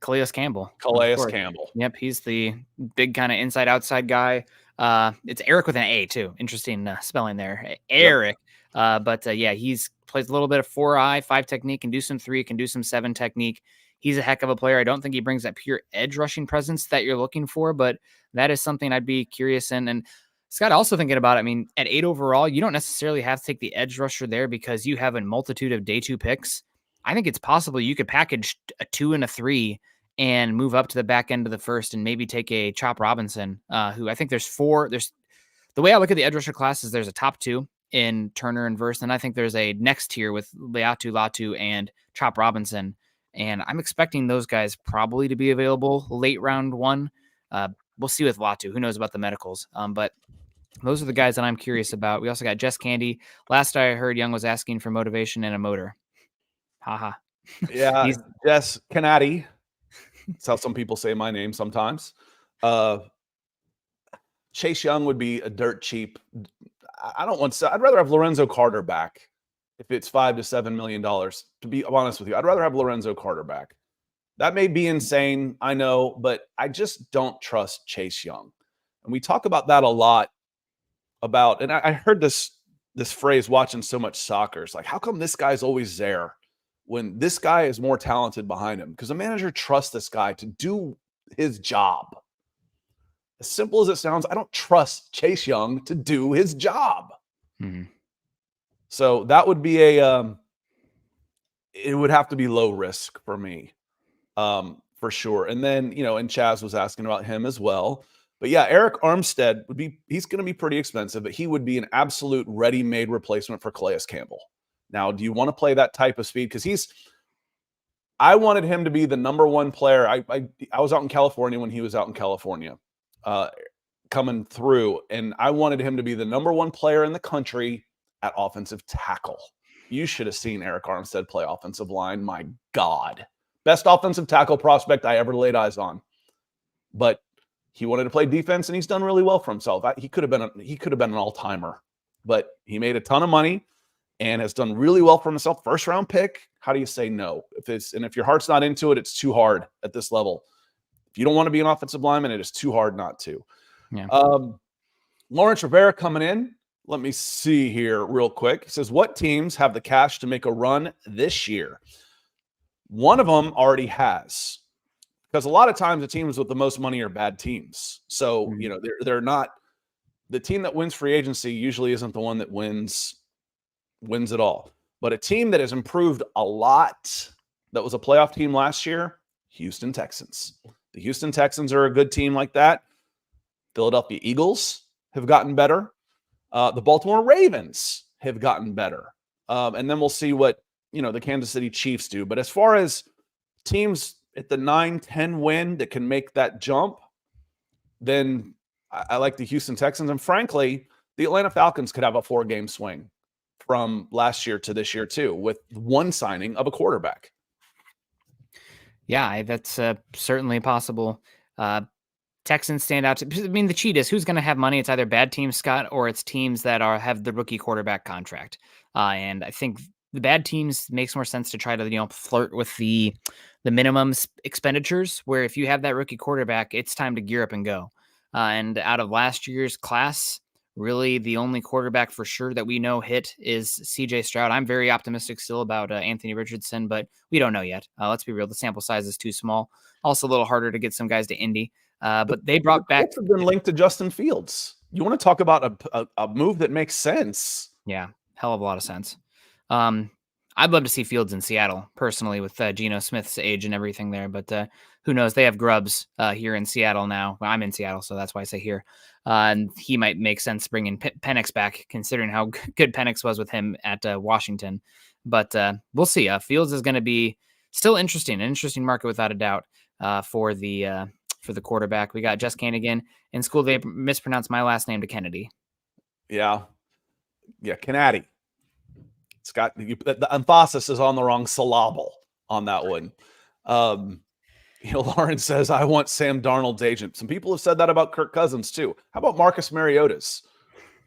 Calais Campbell. Calais Campbell. Yep, he's the big kind of inside-outside guy. It's Eric with an A, too. Interesting spelling there. Eric. Yep. But he's plays a little bit of 4-eye, 5 technique, can do some 3, can do some 7 technique. He's a heck of a player. I don't think he brings that pure edge rushing presence that you're looking for, but that is something I'd be curious in. And Scott, also thinking about it, I mean, at 8 overall, you don't necessarily have to take the edge rusher there because you have a multitude of day 2 picks. I think it's possible you could package a 2 and a 3 and move up to the back end of the first and maybe take a Chop Robinson, who I think there's 4. There's the way I look at the edge rusher class is there's a top 2 in Turner and Verse, and I think there's a next tier with Latu, and Chop Robinson. And I'm expecting those guys probably to be available late round 1. We'll see with Latu. Who knows about the medicals? But those are the guys that I'm curious about. We also got Jess Candy. Last I heard, Young was asking for motivation and a motor. Haha. Yeah, Jess Kennedy. That's how some people say my name sometimes. Chase Young would be a dirt cheap. I'd rather have Lorenzo Carter back if it's $5 to $7 million. To be honest with you, I'd rather have Lorenzo Carter back. That may be insane, I know, but I just don't trust Chase Young. And we talk about that a lot and I heard this phrase watching so much soccer. It's like, how come this guy's always there when this guy is more talented behind him? Because the manager trusts this guy to do his job. As simple as it sounds, I don't trust Chase Young to do his job. Mm-hmm. So that would be it would have to be low risk for me, for sure. And then, and Chaz was asking about him as well. But yeah, Eric Armstead he's going to be pretty expensive, but he would be an absolute ready-made replacement for Calais Campbell. Now, do you want to play that type of speed? Because I wanted him to be the number 1 player. I was out in California when he was out in California. Coming through, and I wanted him to be the number 1 player in the country at offensive tackle. You should have seen Eric Armstead play offensive line. My God. Best offensive tackle prospect I ever laid eyes on. But he wanted to play defense, and he's done really well for himself. He could have been an all-timer, but he made a ton of money and has done really well for himself. First round pick. How do you say no? If your heart's not into it, it's too hard at this level. If you don't want to be an offensive lineman, it is too hard not to. Yeah. Lawrence Rivera coming in. Let me see here real quick. It says, what teams have the cash to make a run this year? One of them already has. Because a lot of times the teams with the most money are bad teams. So, they're not – the team that wins free agency usually isn't the one that wins it all. But a team that has improved a lot, that was a playoff team last year, Houston Texans. The Houston Texans are a good team like that. Philadelphia Eagles have gotten better. The Baltimore Ravens have gotten better. And then we'll see what, the Kansas City Chiefs do. But as far as teams at the 9-10 win that can make that jump, then I like the Houston Texans. And frankly, the Atlanta Falcons could have a 4-game swing from last year to this year too, with one signing of a quarterback. Yeah, that's certainly possible. Texans stand out. The cheat is who's going to have money. It's either bad teams, Scott, or it's teams that have the rookie quarterback contract. And I think the bad teams makes more sense to try to flirt with the minimum expenditures. Where if you have that rookie quarterback, it's time to gear up and go. And out of last year's class, really the only quarterback for sure that we know hit is C.J. Stroud. I'm very optimistic still about Anthony Richardson, but we don't know yet. Let's be real. The sample size is too small. Also a little harder to get some guys to Indy. But they brought back. Both have been linked to Justin Fields. You want to talk about a move that makes sense? Yeah, hell of a lot of sense. I'd love to see Fields in Seattle personally with Geno Smith's age and everything there, but who knows? They have Grubbs here in Seattle now. Well, I'm in Seattle, so that's why I say here. And he might make sense bringing Penix back, considering how good Penix was with him at Washington. But we'll see. Fields is going to be still interesting, an interesting market without a doubt for the quarterback. We got Jess Kanigan in school. They mispronounced my last name to Kennedy. Yeah, Kennedy. Scott, the emphasis is on the wrong syllable on that one. Lauren says, I want Sam Darnold's agent. Some people have said that about Kirk Cousins too. How about Marcus Mariota's?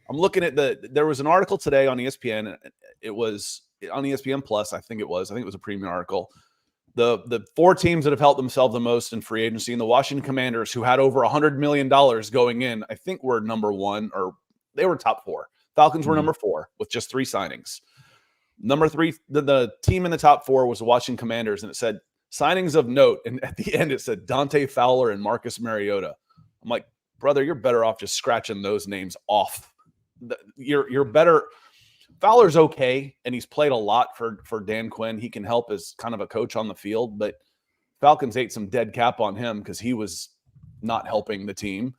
I'm looking at there was an article today on ESPN. It was on ESPN Plus. I think it was a premium article. The 4 teams that have helped themselves the most in free agency, and the Washington Commanders, who had over $100 million going in, I think were number 1, or they were top 4. Falcons were number 4 with just 3 signings. Number 3, the team in the top 4 was the Washington Commanders, and it said signings of note. And at the end, it said Dante Fowler and Marcus Mariota. I'm like, brother, you're better off just scratching those names off. You're better. Fowler's okay, and he's played a lot for Dan Quinn. He can help as kind of a coach on the field, but Falcons ate some dead cap on him because he was not helping the team.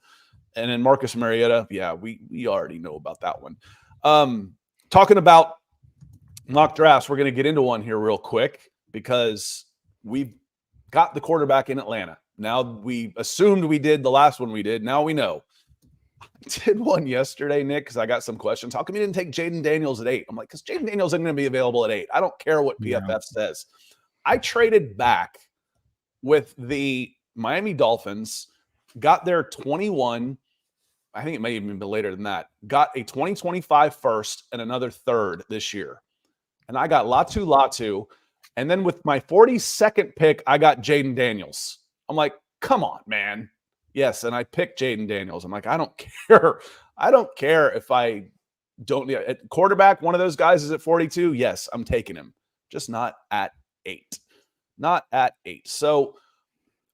And then Marcus Mariota, yeah, we already know about that one. Talking about mock drafts, we're going to get into one here real quick because we've got the quarterback in Atlanta. Now, we assumed we did the last one we did. Now we know. I did one yesterday, Nick, because I got some questions. How come you didn't take Jaden Daniels at 8? I'm like, because Jaden Daniels isn't going to be available at 8. I don't care what PFF says. I traded back with the Miami Dolphins, got their 21. I think it may even be later than that. Got a 2025 first and another third this year. And I got Latu. And then with my 42nd pick, I got Jaden Daniels. I'm like, come on, man. Yes, and I picked Jaden Daniels. I'm like, I don't care. I don't care if I don't. At quarterback, one of those guys is at 42. Yes, I'm taking him. Just not at 8. Not at 8. So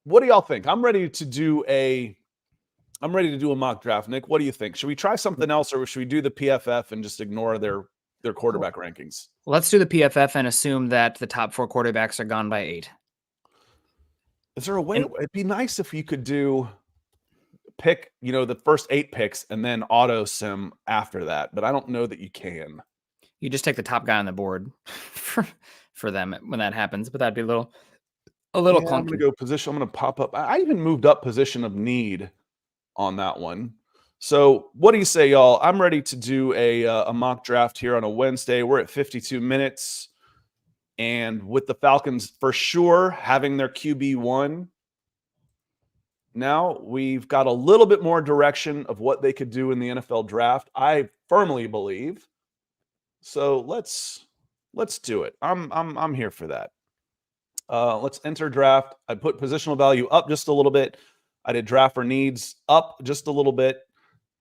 what do y'all think? I'm ready to do a mock draft. Nick, what do you think? Should we try something else, or should we do the PFF and just ignore their quarterback rankings? Let's do the PFF and assume that the top 4 quarterbacks are gone by 8. Is there a way? It'd be nice if you could pick, the first 8 picks and then auto sim after that, but I don't know that you can. You just take the top guy on the board for them when that happens, but that'd be a little clunky. I'm going to go position. I'm going to pop up. I even moved up position of need on that one. So what do you say, y'all? I'm ready to do a mock draft here on a Wednesday. We're at 52 minutes. And with the Falcons for sure having their QB1, now we've got a little bit more direction of what they could do in the NFL draft, I firmly believe. So let's do it. I'm here for that. Let's enter draft. I put positional value up just a little bit. I did draft for needs up just a little bit,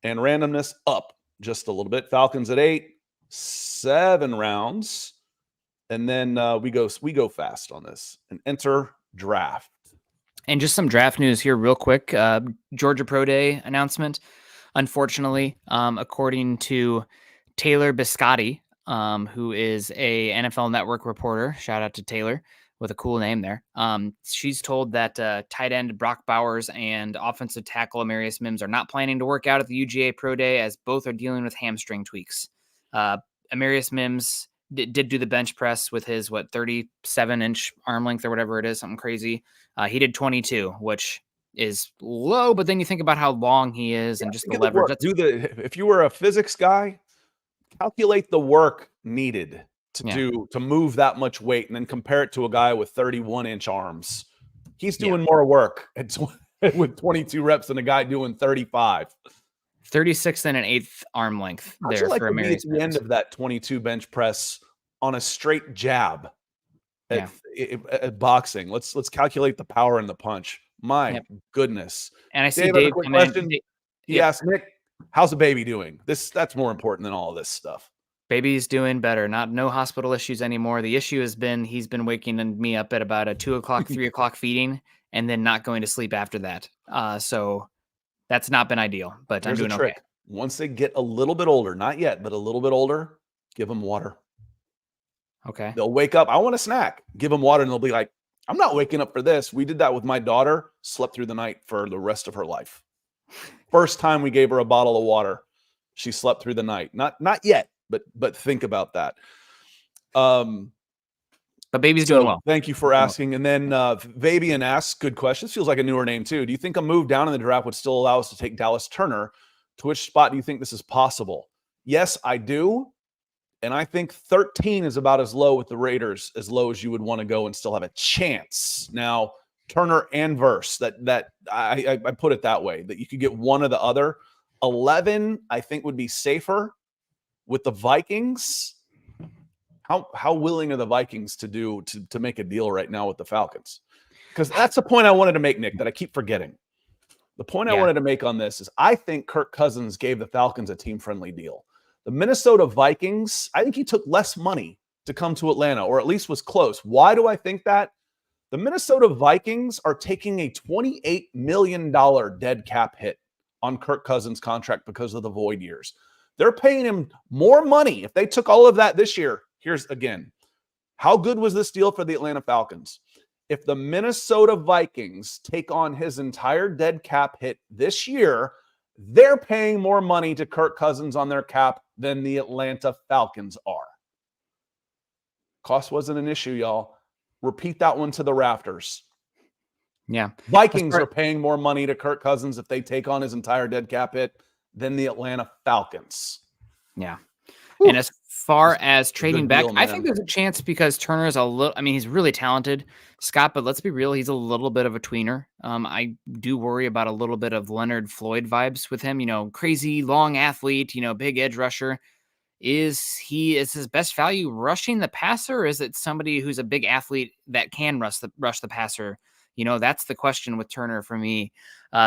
and randomness up just a little bit. Falcons at 8, 7 rounds, and then we go fast on this and enter draft. And just some draft news here real quick. Georgia Pro Day announcement. Unfortunately, according to Taylor Biscotti, who is a NFL Network reporter, shout out to Taylor with a cool name there. She's told that tight end Brock Bowers and offensive tackle Amarius Mims are not planning to work out at the UGA Pro Day as both are dealing with hamstring tweaks. Amarius Mims did do the bench press with his 37-inch arm length or whatever it is, something crazy. He did 22, which is low, but then you think about how long he is and just the leverage. If you were a physics guy, calculate the work needed to move that much weight and then compare it to a guy with 31-inch arms. He's doing more work with 22 reps than a guy doing 35. 36 and an eighth arm length there for Amarius. At the end of that 22 bench press on a straight jab at boxing. Let's calculate the power and the punch. My goodness. And I see Dave come in. He asked Nick, how's the baby doing? That's more important than all of this stuff. Baby's doing better. No hospital issues anymore. The issue has been he's been waking me up at about a 2 o'clock, 3 o'clock feeding, and then not going to sleep after that. So that's not been ideal, but I'm doing okay. Once they get a little bit older, not yet, but a little bit older, give them water. Okay. They'll wake up. I want a snack. Give them water, and they'll be like, I'm not waking up for this. We did that with my daughter. Slept through the night for the rest of her life. First time we gave her a bottle of water, she slept through the night. Not yet, but think about that. But baby's doing well. Thank you for asking. And then Fabian asks, good question. This feels like a newer name too. Do you think a move down in the draft would still allow us to take Dallas Turner? To which spot do you think this is possible? Yes, I do. And I think 13 is about as low with the Raiders, as low as you would want to go and still have a chance. Now, Turner and Verse, I put it that way, that you could get one or the other. 11, I think, would be safer with the Vikings. How willing are the Vikings to make a deal right now with the Falcons? Because that's the point I wanted to make, Nick, that I keep forgetting. The point I wanted to make on this is I think Kirk Cousins gave the Falcons a team-friendly deal. The Minnesota Vikings, I think he took less money to come to Atlanta, or at least was close. Why do I think that? The Minnesota Vikings are taking a $28 million dead cap hit on Kirk Cousins' contract because of the void years. They're paying him more money. If they took all of that this year, here's again, how good was this deal for the Atlanta Falcons? If the Minnesota Vikings take on his entire dead cap hit this year, they're paying more money to Kirk Cousins on their cap than the Atlanta Falcons are. Cost wasn't an issue, y'all. Repeat that one to the rafters. Yeah. Vikings are paying more money to Kirk Cousins if they take on his entire dead cap hit than the Atlanta Falcons. Yeah. Whew. And as far as trading back, deal, I think there's a chance because Turner is he's really talented, Scott, but let's be real, he's a little bit of a tweener. I do worry about a little bit of Leonard Floyd vibes with him, crazy long athlete, big edge rusher. Is his best value rushing the passer, or is it somebody who's a big athlete that can rush the passer? That's the question with Turner for me.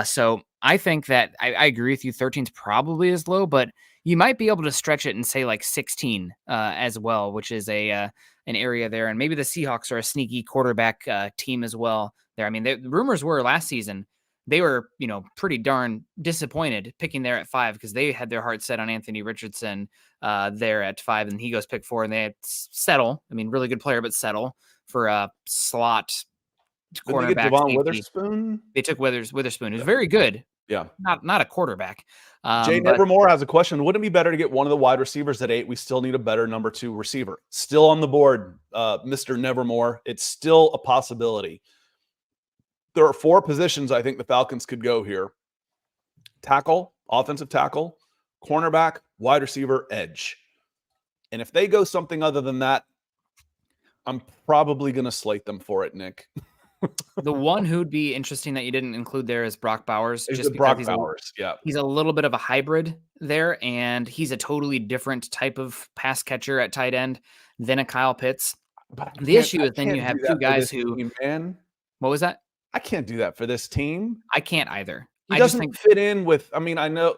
So I think that I agree with you. 13 is probably as low, but you might be able to stretch it and say like 16 as well, which is an area there. And maybe the Seahawks are a sneaky quarterback team as well there. I mean, the rumors were last season they were, pretty darn disappointed picking there at 5 because they had their heart set on Anthony Richardson there at 5, and he goes pick 4, and they had settle. I mean, really good player, but settle for a slot cornerback. Devon Witherspoon. They took Witherspoon, who's very good. Yeah, not a quarterback. Jay Nevermore has a question. Wouldn't it be better to get one of the wide receivers at 8? We still need a better number 2 receiver. Still on the board, Mr. Nevermore. It's still a possibility. There are 4 positions I think the Falcons could go here. Tackle, offensive tackle, cornerback, wide receiver, edge. And if they go something other than that, I'm probably going to slate them for it, Nick. The one who'd be interesting that you didn't include there is Brock Bowers. Just Brock Bowers, yeah. He's a little bit of a hybrid there, and he's a totally different type of pass catcher at tight end than a Kyle Pitts. The issue is then you have 2 guys who... Team, man. What was that? I can't do that for this team. I can't either. He doesn't fit in with, I know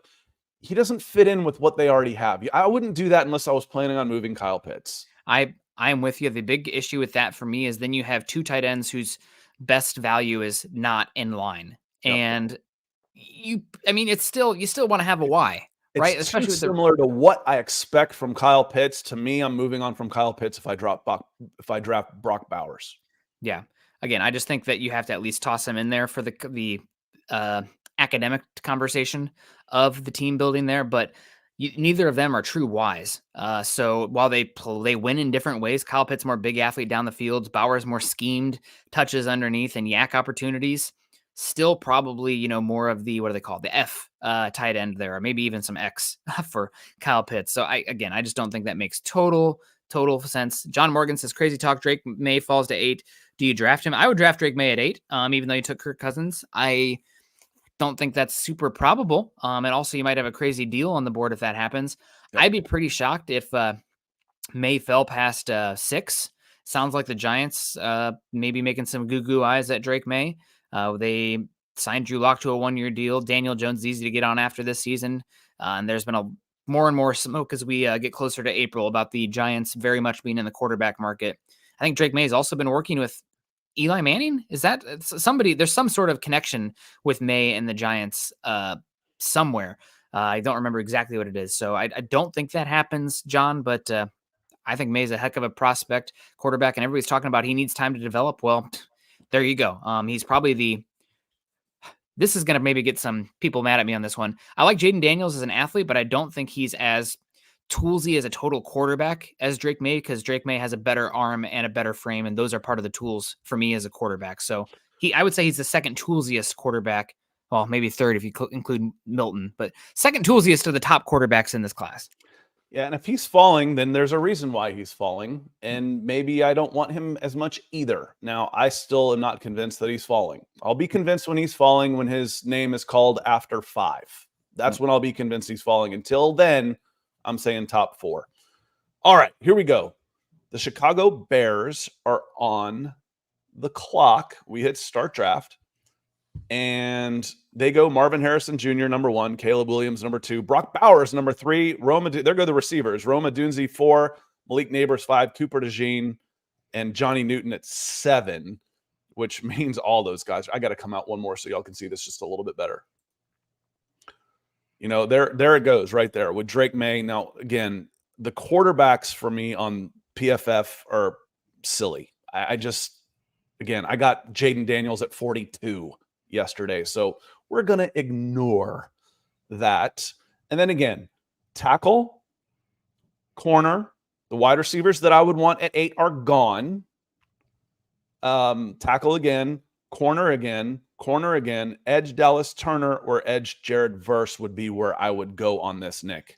he doesn't fit in with what they already have. I wouldn't do that unless I was planning on moving Kyle Pitts. I'm with you. The big issue with that for me is then you have 2 tight ends whose best value is not in line. Yep. And it's still, you still want to have a why, right? It's especially similar to what I expect from Kyle Pitts. To me, I'm moving on from Kyle Pitts if I draft Brock Bowers. Yeah. Again, I just think that you have to at least toss him in there for the academic conversation of the team building there, but neither of them are true whys. So while they win in different ways, Kyle Pitts more big athlete down the field, Bowers more schemed, touches underneath and yak opportunities. Still probably, more of the, what do they call it? The F tight end there, or maybe even some X for Kyle Pitts. So I just don't think that makes total sense. John Morgan says, crazy talk. Drake May falls to 8. Do you draft him? I would draft Drake May at 8, even though you took Kirk Cousins. I don't think that's super probable. And also you might have a crazy deal on the board if that happens. Yep. I'd be pretty shocked if May fell past 6. Sounds like the Giants maybe making some goo eyes at Drake May. They signed Drew Lock to a 1-year deal. Daniel Jones is easy to get on after this season. And there's been more and more smoke as we get closer to April about the Giants very much being in the quarterback market. I think Drake May has also been working with Eli Manning. Is that somebody? There's some sort of connection with May and the Giants somewhere. I don't remember exactly what it is. So I don't think that happens, John, but I think May's a heck of a prospect quarterback, and everybody's talking about he needs time to develop. Well, there you go. He's probably this is going to maybe get some people mad at me on this one. I like Jaden Daniels as an athlete, but I don't think he's as toolsy as a total quarterback as Drake May, because Drake May has a better arm and a better frame, and those are part of the tools for me as a quarterback. So I would say he's the second toolsiest quarterback. Well, maybe third if you include Milton, but second toolsiest of the top quarterbacks in this class. Yeah, and if he's falling, then there's a reason why he's falling, and maybe I don't want him as much either. Now, I still am not convinced that he's falling. I'll be convinced when he's falling when his name is called after 5. That's when I'll be convinced he's falling. Until then, I'm saying top 4. All right, here we go. The Chicago Bears are on the clock. We hit start draft. And they go Marvin Harrison Jr., number 1, Caleb Williams, number 2, Brock Bowers, number 3, there go the receivers, Roma Dunze, 4, Malik Neighbors, 5, Cooper DeJean, and Johnny Newton at 7, which means all those guys. I got to come out one more so y'all can see this just a little bit better. You know, there it goes right there with Drake May. Now, again, the quarterbacks for me on PFF are silly. I got Jaden Daniels at 42 yesterday. So we're going to ignore that. And then again, tackle, corner, the wide receivers that I would want at 8 are gone. Tackle again, corner again, edge Dallas Turner or edge Jared Verse would be where I would go on this, Nick.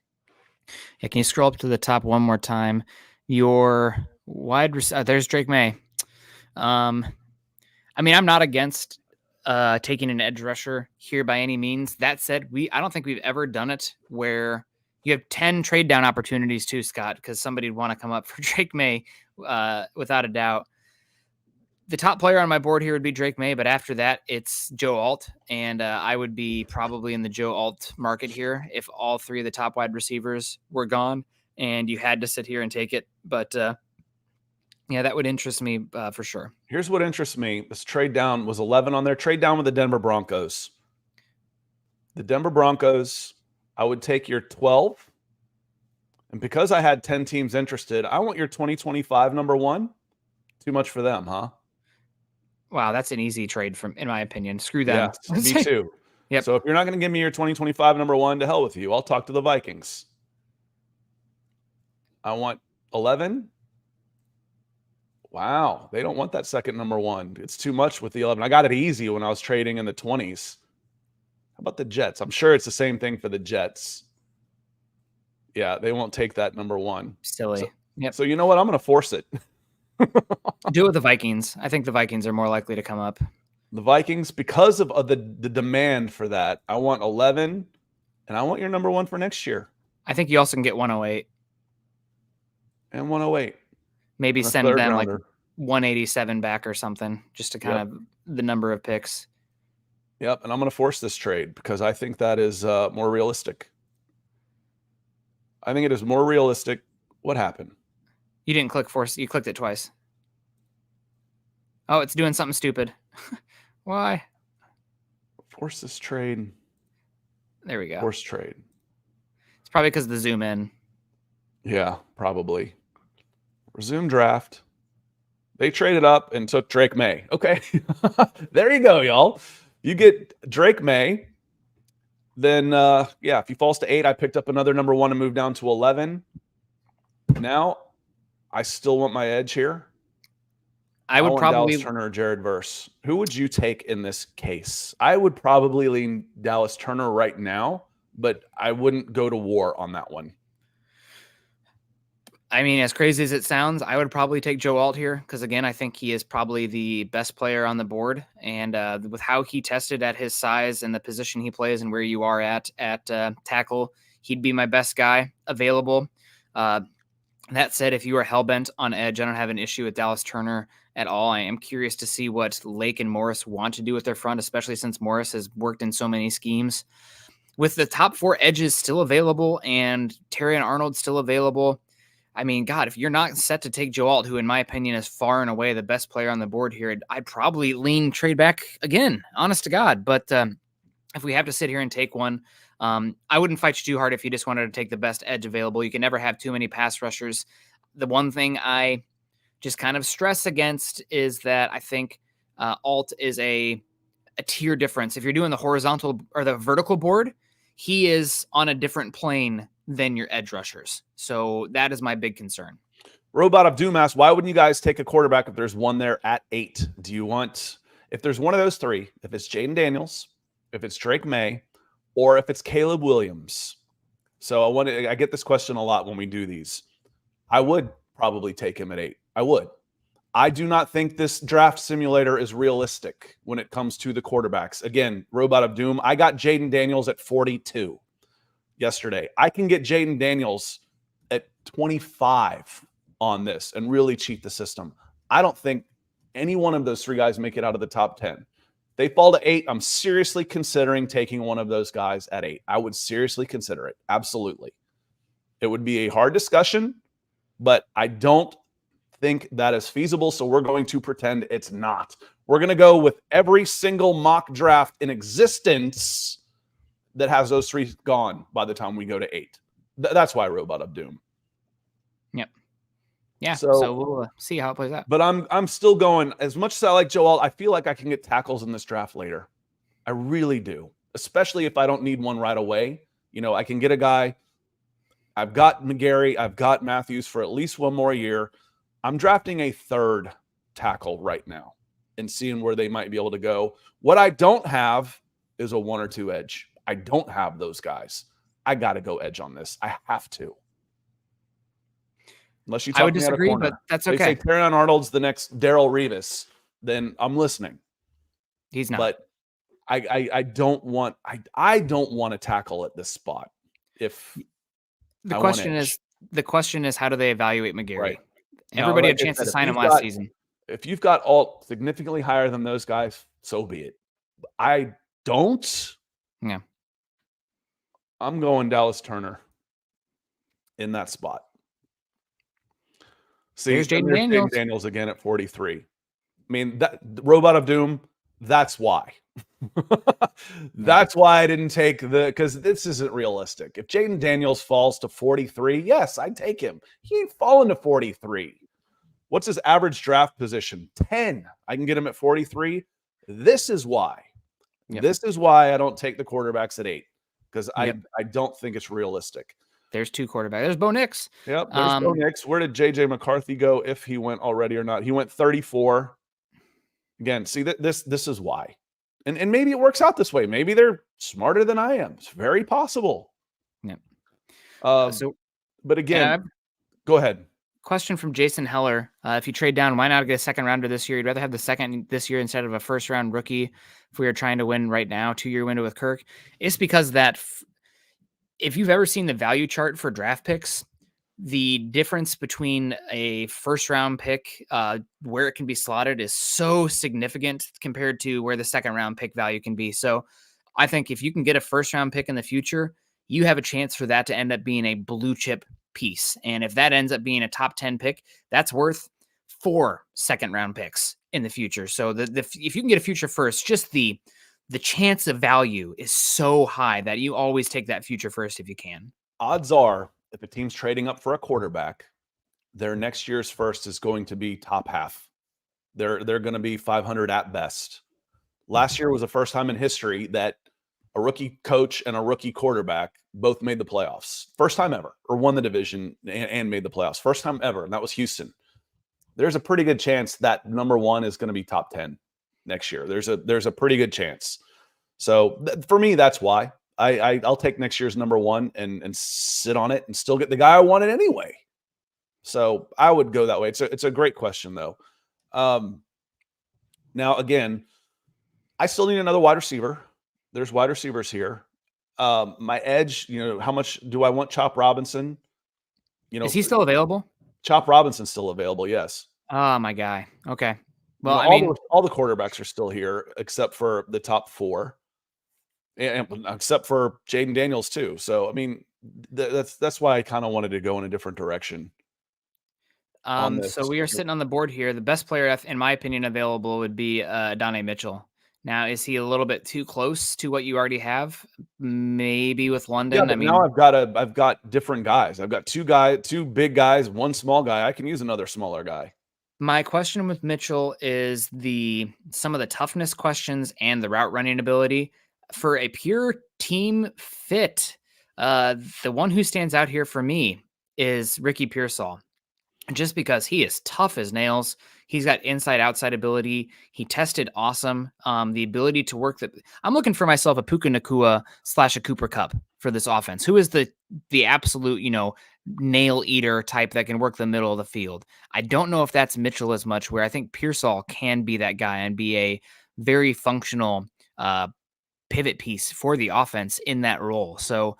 Yeah, can you scroll up to the top one more time? Your wide there's Drake May. I mean, I'm not against taking an edge rusher here by any means. That said, I don't think we've ever done it where you have 10 trade down opportunities too, Scott, because somebody would want to come up for Drake May without a doubt. The top player on my board here would be Drake May, but after that, it's Joe Alt, and I would be probably in the Joe Alt market here if all 3 of the top wide receivers were gone and you had to sit here and take it. But yeah, that would interest me for sure. Here's what interests me. This trade down was 11 on their trade down with the Denver Broncos. The Denver Broncos, I would take your 12. And because I had 10 teams interested, I want your 2025 number 1. Too much for them, huh? Wow, that's an easy trade in my opinion. Screw them. Yeah, me too. Yep. So if you're not going to give me your 2025 number 1, to hell with you. I'll talk to the Vikings. I want 11. Wow, they don't want that second number 1. It's too much with the 11. I got it easy when I was trading in the 20s. How about the Jets? I'm sure it's the same thing for the Jets. Yeah, they won't take that number 1. Silly. So you know what? I'm going to force it. Do it with the Vikings. I think the Vikings are more likely to come up. The Vikings, because of the demand for that, I want 11, and I want your number 1 for next year. I think you also can get 108. And 108. Maybe send them like 187 back or something, just to kind of the number of picks. Yep, and I'm going to force this trade because I think that is more realistic. I think it is more realistic. What happened? You didn't click force. You clicked it twice. Oh, it's doing something stupid. Why? Force this trade. There we go. Force trade. It's probably because of the zoom in. Yeah, probably. Resume draft. They traded up and took Drake May. Okay. There you go, y'all. You get Drake May. Then, if he falls to 8, I picked up another number 1 and moved down to 11. Now, I still want my edge here. I would probably Dallas Turner or Jared Verse. Who would you take in this case? I would probably lean Dallas Turner right now, but I wouldn't go to war on that one. I mean, as crazy as it sounds, I would probably take Joe Alt here because, again, I think he is probably the best player on the board. And with how he tested at his size and the position he plays and where you are at tackle, he'd be my best guy available. That said, if you are hellbent on edge, I don't have an issue with Dallas Turner at all. I am curious to see what Lake and Morris want to do with their front, especially since Morris has worked in so many schemes. With the top 4 edges still available and Terry and Arnold still available, I mean, God, if you're not set to take Joe Alt, who in my opinion is far and away the best player on the board here, I'd probably lean trade back again, honest to God. But if we have to sit here and take one, I wouldn't fight you too hard if you just wanted to take the best edge available. You can never have too many pass rushers. the one thing I just kind of stress against is that I think Alt is a tier difference. If you're doing the horizontal or the vertical board, he is on a different plane than your edge rushers. So that is my big concern. Robot of Doom asks, why wouldn't you guys take a quarterback if there's one there at 8? Do you want, if there's one of those 3, if it's Jaden Daniels, if it's Drake May, or if it's Caleb Williams? So I get this question a lot when we do these. I would probably take him at 8. I would. I do not think this draft simulator is realistic when it comes to the quarterbacks. Again, Robot of Doom, I got Jaden Daniels at 42 yesterday. I can get Jaden Daniels at 25 on this and really cheat the system. I don't think any one of those 3 guys make it out of the top 10. They fall to 8. I'm seriously considering taking one of those guys at 8. I would seriously consider it. Absolutely. It would be a hard discussion, but I don't think that is feasible, so we're going to pretend it's not. We're going to go with every single mock draft in existence that has those 3 gone by the time we go to 8. That's why Robot of Doom. Yep. Yeah, so we'll see how it plays out. But I'm still going, as much as I like Joel, I feel like I can get tackles in this draft later. I really do, especially if I don't need one right away. I can get a guy. I've got McGarry. I've got Matthews for at least one more year. I'm drafting a 3rd tackle right now and seeing where they might be able to go. What I don't have is a 1 or 2 edge. I don't have those guys. I got to go edge on this. I have to. Unless you talk I would me disagree, out of corner. but that's They okay. say Terrion Arnold's the next Darrelle Revis, then I'm listening. He's not. But I don't want to tackle at this spot. If the question is how do they evaluate McGarry? Right. Everybody had a chance to sign him last season. If you've got Alt significantly higher than those guys, so be it. I don't. Yeah. I'm going Dallas Turner in that spot. See, there's Jaden Daniels again at 43. I mean, that Robot of Doom, that's why. That's why I didn't take because this isn't realistic. If Jaden Daniels falls to 43, yes, I'd take him. He ain't fallen to 43. What's his average draft position? 10. I can get him at 43. This is why. Yep. This is why I don't take the quarterbacks at 8 because I don't think it's realistic. There's 2 quarterbacks. There's Bo Nix. Yep, there's Bo Nix. Where did J.J. McCarthy go, if he went already or not? He went 34. Again, see, this is why. And maybe it works out this way. Maybe they're smarter than I am. It's very possible. Yep. But again, go ahead. Question from Jason Heller. If you trade down, why not get a 2nd rounder this year? You'd rather have the 2nd this year instead of a 1st round rookie if we are trying to win right now, 2-year window with Kirk. It's because that if you've ever seen the value chart for draft picks, the difference between a 1st round pick, where it can be slotted is so significant compared to where the 2nd round pick value can be. So I think if you can get a 1st round pick in the future, you have a chance for that to end up being a blue chip piece. And if that ends up being a top 10 pick, that's worth 4 2nd round picks in the future. So if you can get a future first, just the chance of value is so high that you always take that future first if you can. Odds are, if a team's trading up for a quarterback, their next year's first is going to be top half. They're going to be 500 at best. Last year was the first time in history that a rookie coach and a rookie quarterback both made the playoffs. First time ever, or won the division and made the playoffs. First time ever, and that was Houston. There's a pretty good chance that number 1 is going to be top 10 next year. There's a pretty good chance. So for me, that's why. I'll take next year's number 1 and sit on it and still get the guy I wanted anyway. So I would go that way. It's a great question though. Now again, I still need another wide receiver. There's wide receivers here. My edge, how much do I want Chop Robinson? Is he still available? Chop Robinson's still available. Yes. Oh, my guy. Okay. Well, all the quarterbacks are still here except for the top 4. And except for Jaden Daniels too. So, I mean, that's why I kind of wanted to go in a different direction. So we are sitting on the board here. The best player, in my opinion, available would be Adonai Mitchell. Now, is he a little bit too close to what you already have? maybe with Yeah, London. but now I've got different guys. I've got two big guys, one small guy. I can use another smaller guy. My question with Mitchell is some of the toughness questions and the route running ability. For a pure team fit, the one who stands out here for me is Ricky Pearsall, just because he is tough as nails. He's got inside-outside ability. He tested awesome. The ability to work I'm looking for myself a Puka Nakua / a Cooper Kupp for this offense. Who is the absolute, nail eater type that can work the middle of the field? I don't know if that's Mitchell as much, where I think Pearsall can be that guy and be a very functional pivot piece for the offense in that role. So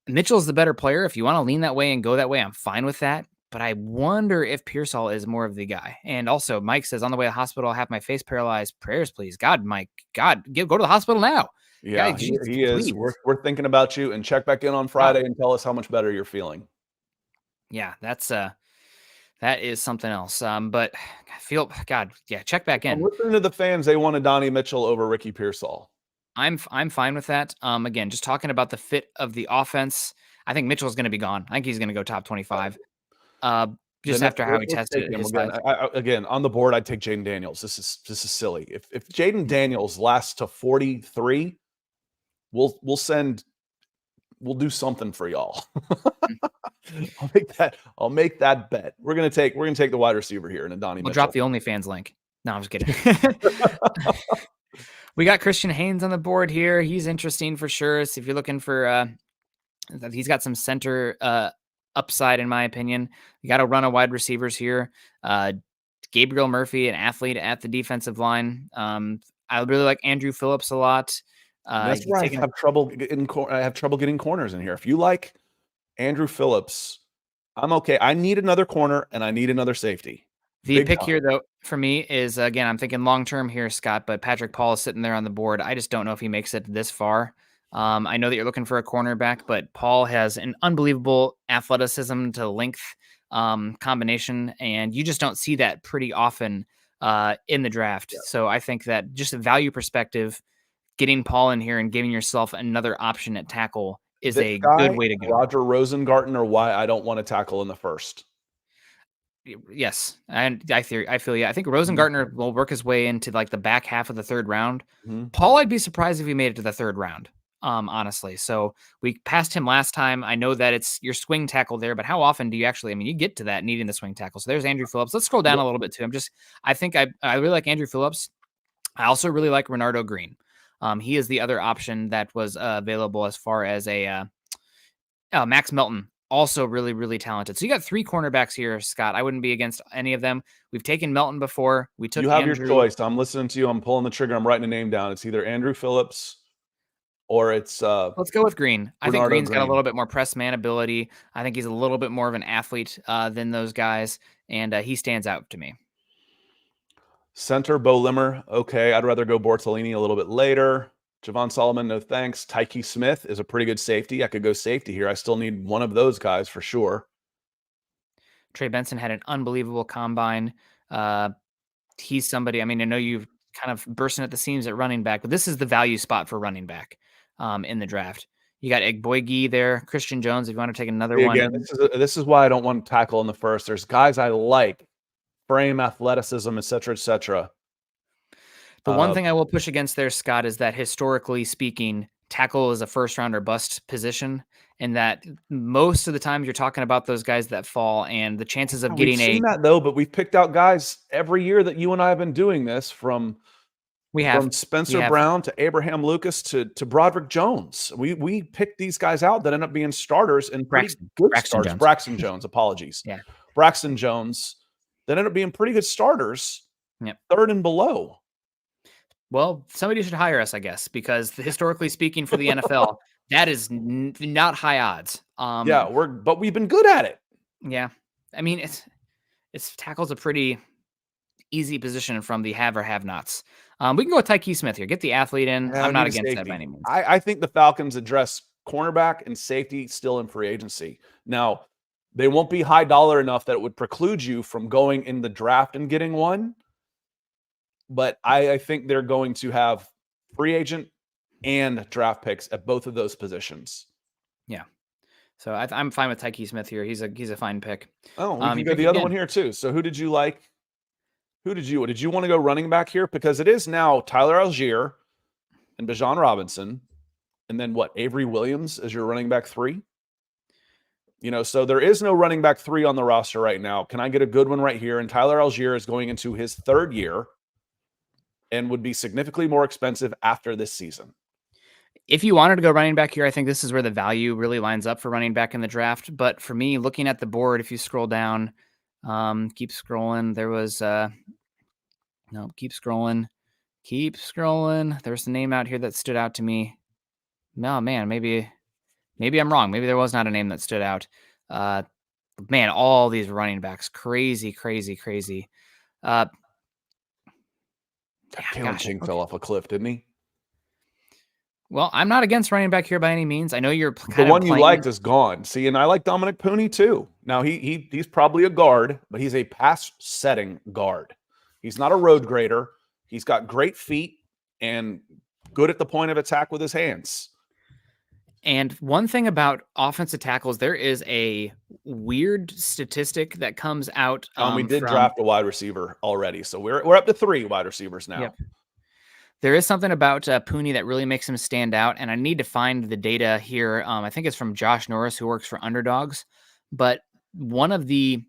Mitchell's the better player. If you want to lean that way and go that way, I'm fine with that. But I wonder if Pearsall is more of the guy. And also, Mike says, on the way to the hospital, I have my face paralyzed. Prayers, please. God, Mike, go to the hospital now. Yeah, God, he is. We're thinking about you, and check back in on Friday and tell us how much better you're feeling. Yeah, that is something else. But I feel, God, yeah, check back in. I'm listening to the fans. They wanted Donnie Mitchell over Ricky Pearsall. I'm fine with that. Again, just talking about the fit of the offense, I think Mitchell's going to be gone. I think he's going to go top 25. Just after how he tested it. Again, on the board, I'd take Jaden Daniels. This is silly. If Jaden Daniels lasts to 43, we'll do something for y'all. I'll make that bet. We're gonna take the wide receiver here and Donnie Mitchell. We'll drop the OnlyFans link. No, I'm just kidding. We got Christian Haynes on the board here. He's interesting for sure. So if you're looking for, he's got some center upside, in my opinion. You got to run a wide receivers here. Gabriel Murphy, an athlete at the defensive line. I really like Andrew Phillips a lot. That's why I have trouble getting corners in here. If you like Andrew Phillips, I'm okay. I need another corner and I need another safety. The pick here, though, for me is, again, I'm thinking long-term here, Scott, but Patrick Paul is sitting there on the board. I just don't know if he makes it this far. I know that you're looking for a cornerback, but Paul has an unbelievable athleticism to length combination, and you just don't see that pretty often in the draft. Yeah. So I think that just a value perspective, getting Paul in here and giving yourself another option at tackle is a good way to go. Roger Rosengarten, or why I don't want to tackle in the first. Yes, and I feel you. I think Rosengartner will work his way into like the back half of the third round. Paul, I'd be surprised if he made it to the third round, honestly. So we passed him last time. I know that it's your swing tackle there, but how often do you actually? I mean, you get to that needing the swing tackle. So there's Andrew Phillips. Let's scroll down a little bit too. I think I really like Andrew Phillips. I also really like Renardo Green. He is the other option that was available as far as a Max Melton. Also really, really talented. So you got three cornerbacks here, Scott. I wouldn't be against any of them. We've taken Melton before. We took. You have your choice. I'm listening to you. I'm pulling the trigger. I'm writing a name down. It's either Andrew Phillips or it's. Let's go with Green. I think Green's got a little bit more press man ability. I think he's a little bit more of an athlete than those guys, and he stands out to me. Center, Bo Limmer. Okay, I'd rather go Bortolini a little bit later. Javon Solomon, no thanks. Tyke Smith is a pretty good safety. I could go safety here. I still need one of those guys for sure. Trey Benson had an unbelievable combine. He's somebody, I mean, I know you've kind of bursting at the seams at running back, but this is the value spot for running back in the draft. You got Egboigi there, Christian Jones, if you want to take another one. Again, this is why I don't want to tackle in the first. There's guys I like, frame, athleticism, et cetera, et cetera. The one thing I will push against there, Scott, is that historically speaking, tackle is a first round or bust position, and that most of the time you're talking about those guys that fall and the chances of getting seen that though, but we've picked out guys every year that you and I have been doing this from Spencer Brown to Abraham Lucas to Broderick Jones. We picked these guys out that end up being starters and Braxton starters. Braxton Jones, apologies. Yeah. Braxton Jones that end up being pretty good starters. Yep. Third and below. Well, somebody should hire us, I guess, because historically speaking for the NFL, that is not high odds. But we've been good at it. Yeah. I mean, it's tackle's a pretty easy position from the have or have nots. We can go with Tyke Smith here. Get the athlete in. Yeah, I'm not against that by any means. I think the Falcons address cornerback and safety still in free agency. Now, they won't be high dollar enough that it would preclude you from going in the draft and getting one. But I think they're going to have free agent and draft picks at both of those positions. Yeah. So I'm fine with Tyke Smith here. He's a fine pick. Oh, we can You go pick the other again. one here too. So who did you like? Did you want to go running back here? Because it is now Tyler Algier and Bijan Robinson. And then what? Avery Williams as your running back 3? So there is no running back 3 on the roster right now. Can I get a good one right here? And Tyler Algier is going into his 3rd year and would be significantly more expensive after this season. If you wanted to go running back here, I think this is where the value really lines up for running back in the draft. But for me, looking at the board, if you scroll down, keep scrolling. There was no, keep scrolling. There's a name out here that stood out to me. No, man, maybe I'm wrong. Maybe there was not a name that stood out. Man, all these running backs, crazy. Taylor King fell off a cliff, didn't he? Well, I'm not against running back here by any means. I know you're the one you liked is gone. See, and I like Dominic Pooney too. Now he's probably a guard, but he's a pass setting guard. He's not a road grader. He's got great feet and good at the point of attack with his hands. And one thing about offensive tackles, there is a weird statistic that comes out. We did draft a wide receiver already, so we're up to 3 wide receivers now. Yep. There is something about Pooney that really makes him stand out, and I need to find the data here. I think it's from Josh Norris, who works for Underdogs. But one of the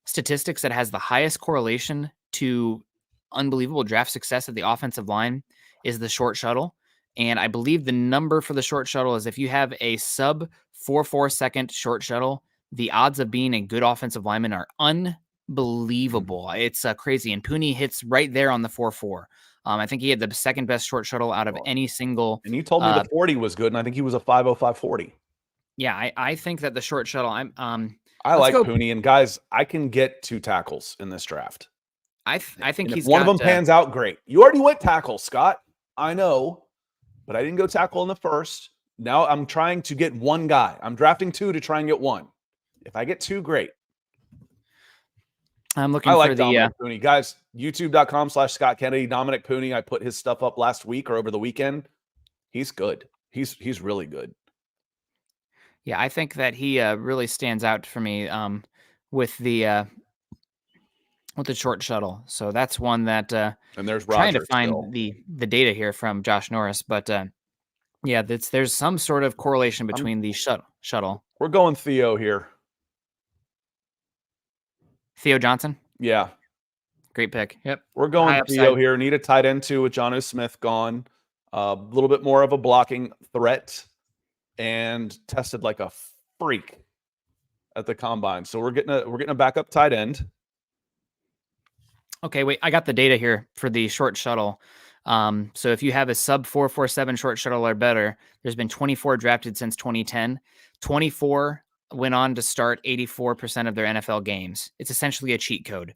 statistics that has the highest correlation to unbelievable draft success at the offensive line is the short shuttle. And I believe the number for the short shuttle is if you have a sub 4.4 second short shuttle, the odds of being a good offensive lineman are unbelievable. It's crazy. And Pooney hits right there on the 4.4. I think he had the second best short shuttle out of any single. And you told me the 40 was good, and I think he was a 5.05 40. Yeah, I think that the short shuttle. I like Pooney, and guys, I can get 2 tackles in this draft. I think he's one of them pans out great. You already went tackle, Scott. I know, but I didn't go tackle in the first. Now I'm trying to get 1 guy. I'm drafting 2 to try and get 1. If I get 2, great. I'm looking for Dominic Pooney. Guys, youtube.com/Scott Kennedy. Dominic Pooney. I put his stuff up last week or over the weekend. He's good. He's really good. Yeah, I think that he really stands out for me with the short shuttle. So that's one that and there's trying Roger to find still. the data here from Josh Norris, but yeah, there's some sort of correlation between the shuttle. We're going Theo here. Theo Johnson? Yeah. Great pick. Yep. We're going Theo here. Need a tight end too with Jonnu Smith gone. A little bit more of a blocking threat and tested like a freak at the combine. So we're getting a backup tight end. Okay, wait. I got the data here for the short shuttle. So if you have a sub 4.47 short shuttle or better, there's been 24 drafted since 2010. 24 went on to start 84% of their NFL games. It's essentially a cheat code.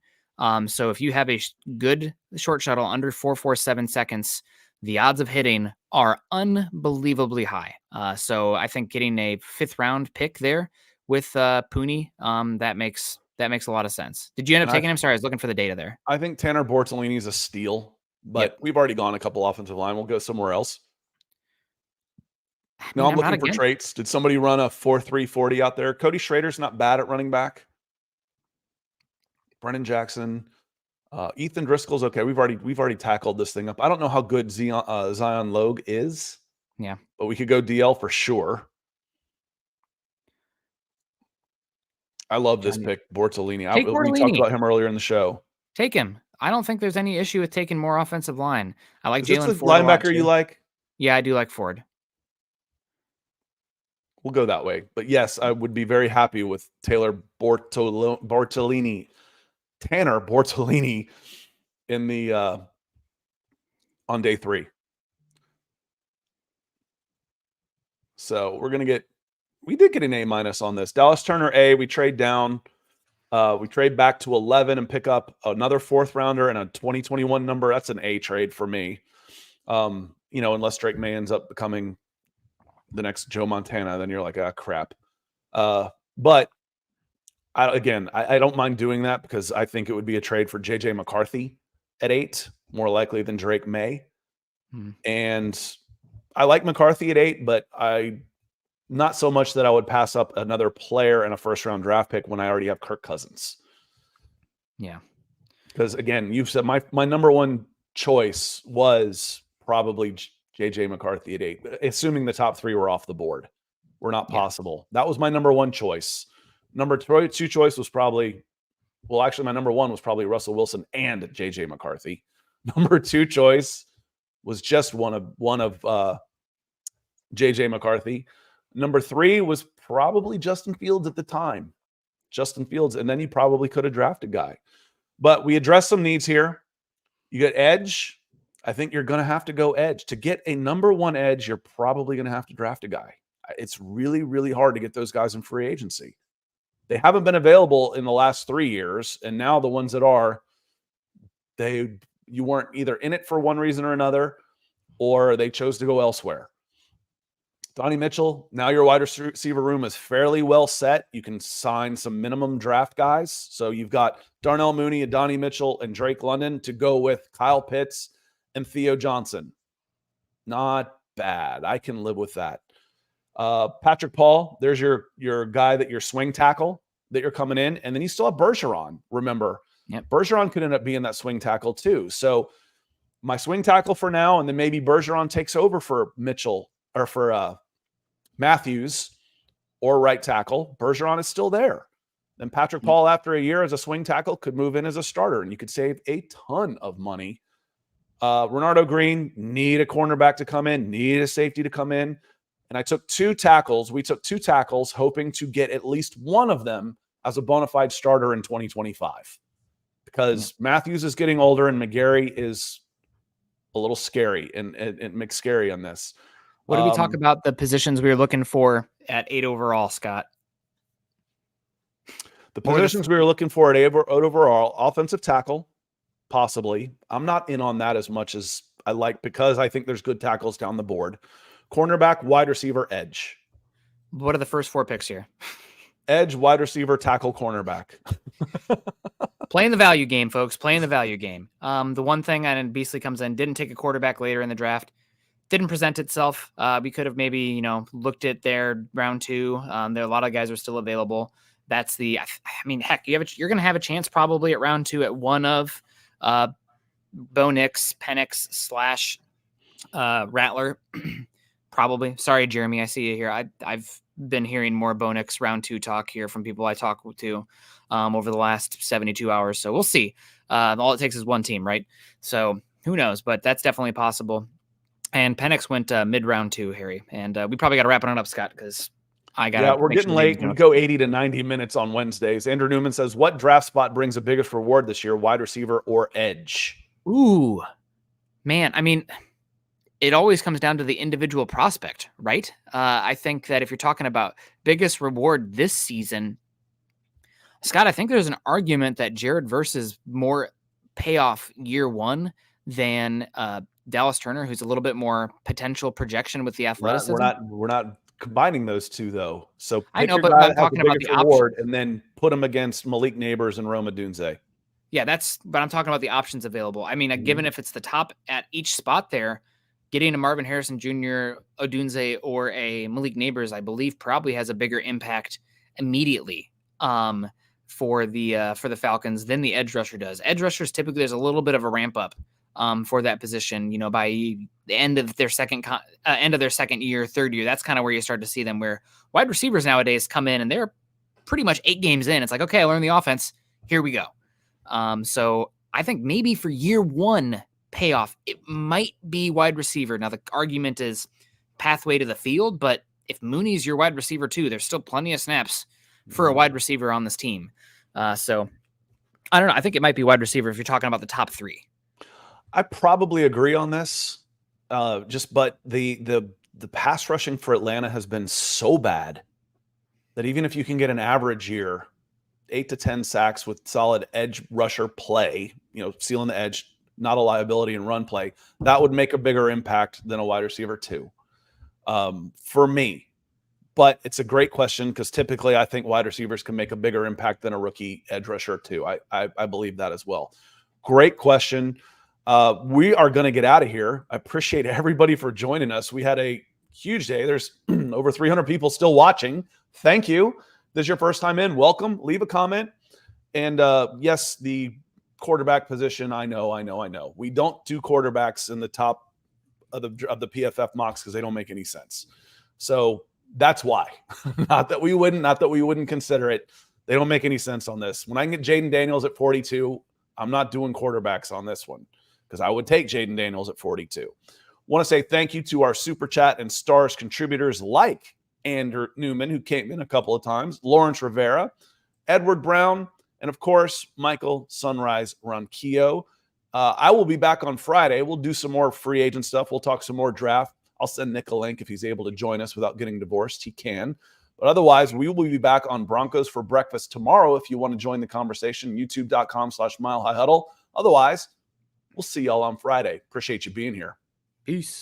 So if you have a good short shuttle under 4.47 seconds, the odds of hitting are unbelievably high. So I think getting a 5th round pick there with Pooney, that makes a lot of sense. Did you end up taking him? Sorry, I was looking for the data there. I think Tanner Bortolini is a steal, but we've already gone a couple offensive line. We'll go somewhere else. No, I'm looking for traits. Did somebody run a 4.3 40 out there? Cody Schrader's not bad at running back. Brennan Jackson. Ethan Driscoll's okay. We've already tackled this thing up. I don't know how good Zion Logue is. Yeah. But we could go DL for sure. I love this pick, Bortolini. We talked about him earlier in the show. Take him. I don't think there's any issue with taking more offensive line. I like Jalen Ford. Linebacker you like? Yeah, I do like Ford. We'll go that way. But yes, I would be very happy with Tanner Bortolini in the on day 3. So we did get an A- on this. Dallas Turner A. We trade down. We trade back to 11 and pick up another 4th rounder and a 2021 number. That's an A trade for me. Unless Drake May ends up becoming the next Joe Montana, then you're like, crap. But I don't mind doing that because I think it would be a trade for JJ McCarthy at 8, more likely than Drake May. And I like McCarthy at 8, but not so much that I would pass up another player and a first-round draft pick when I already have Kirk Cousins. Yeah. Because, again, you've said my number one choice was probably J.J. McCarthy at 8, assuming the top 3 were off the board. Were not possible. That was my number one choice. Number 2 choice was probably – well, actually, my number 1 was probably Russell Wilson and J.J. McCarthy. Number 2 choice was just one of J.J. McCarthy. Number 3 was probably Justin Fields at the time. Justin Fields, and then you probably could have drafted a guy. But we addressed some needs here. You get edge. I think you're going to have to go edge. To get a number 1 edge, you're probably going to have to draft a guy. It's really, really hard to get those guys in free agency. They haven't been available in the last 3 years, and now the ones that are, you weren't either in it for one reason or another, or they chose to go elsewhere. Donnie Mitchell, now your wide receiver room is fairly well set. You can sign some minimum draft guys. So you've got Darnell Mooney and Donnie Mitchell and Drake London to go with Kyle Pitts and Theo Johnson. Not bad. I can live with that. Patrick Paul, there's your guy that your swing tackle that you're coming in. And then you still have Bergeron, remember. Yep. Bergeron could end up being that swing tackle too. So my swing tackle for now, and then maybe Bergeron takes over for Mitchell or for Matthews or right tackle. Bergeron is still there. Then Patrick Paul, after a year as a swing tackle, could move in as a starter, and you could save a ton of money. Renardo Green, need a cornerback to come in, need a safety to come in. And I took 2 tackles. We took 2 tackles, hoping to get at least one of them as a bona fide starter in 2025. Because Matthews is getting older and McGarry is a little scary and McScary on this. What did we talk about the positions we were looking for at 8 overall, Scott? The positions we were looking for at 8 overall, offensive tackle, possibly. I'm not in on that as much as I like because I think there's good tackles down the board. Cornerback, wide receiver, edge. What are the first 4 picks here? Edge, wide receiver, tackle, cornerback. Playing the value game, folks. Playing the value game. The one thing, and Beasley comes in, didn't take a quarterback later in the draft. Didn't present itself. We could have maybe, looked at their round 2. There are a lot of guys are still available. That's heck, you're going to have a chance probably at round 2 at one of Bo Nix, Penix / Rattler. Probably. Sorry, Jeremy. I see you here. I've been hearing more Bo Nix round 2 talk here from people I talk to over the last 72 hours. So we'll see. All it takes is one team, right? So who knows? But that's definitely possible. And Penix went mid round 2, Harry. And we probably got to wrap it up, Scott, because I got. Yeah, we're getting late. We go 80 to 90 minutes on Wednesdays. Andrew Newman says, "What draft spot brings the biggest reward this year? Wide receiver or edge?" Ooh, man. It always comes down to the individual prospect, right? I think that if you're talking about biggest reward this season, Scott, I think there's an argument that Jared Verse is more payoff year 1 than Dallas Turner, who's a little bit more potential projection with the athleticism. We're not combining those two though. So I know, but I'm talking about the reward and then put them against Malik Neighbors and Roma Dunze. Yeah, but I'm talking about the options available. Given if it's the top at each spot there, getting a Marvin Harrison Jr., Odunze, or a Malik Neighbors, I believe, probably has a bigger impact immediately for the Falcons than the edge rusher does. Edge rushers typically there's a little bit of a ramp up for that position. By the end of their second year, third year, that's kind of where you start to see them. Where wide receivers nowadays come in and they're pretty much 8 games in. It's like, okay, I learned the offense. Here we go. So I think maybe for year 1 payoff, it might be wide receiver. Now the argument is pathway to the field, but if Mooney's your wide receiver too, there's still plenty of snaps for a wide receiver on this team. So I don't know. I think it might be wide receiver if you're talking about the top 3. I probably agree on this. But the pass rushing for Atlanta has been so bad that even if you can get an average year, 8 to 10 sacks with solid edge rusher play, sealing the edge, not a liability in run play, that would make a bigger impact than a wide receiver too, for me. But it's a great question because typically I think wide receivers can make a bigger impact than a rookie edge rusher too. I believe that as well. Great question. We are going to get out of here. I appreciate everybody for joining us. We had a huge day. There's over 300 people still watching. Thank you. This is your first time in. Welcome. Leave a comment. And yes, the quarterback position. I know. We don't do quarterbacks in the top of the PFF mocks because they don't make any sense. So that's why. Not that we wouldn't consider it. They don't make any sense on this. When I can get Jaden Daniels at 42, I'm not doing quarterbacks on this one because I would take Jaden Daniels at 42. Want to say thank you to our Super Chat and Stars contributors like Andrew Newman, who came in a couple of times, Lawrence Rivera, Edward Brown, and of course, Michael Sunrise Ronquillo. I will be back on Friday. We'll do some more free agent stuff. We'll talk some more draft. I'll send Nick a link if he's able to join us without getting divorced. He can. But otherwise, we will be back on Broncos for Breakfast tomorrow if you want to join the conversation, youtube.com/milehighhuddle. Otherwise, we'll see y'all on Friday. Appreciate you being here. Peace.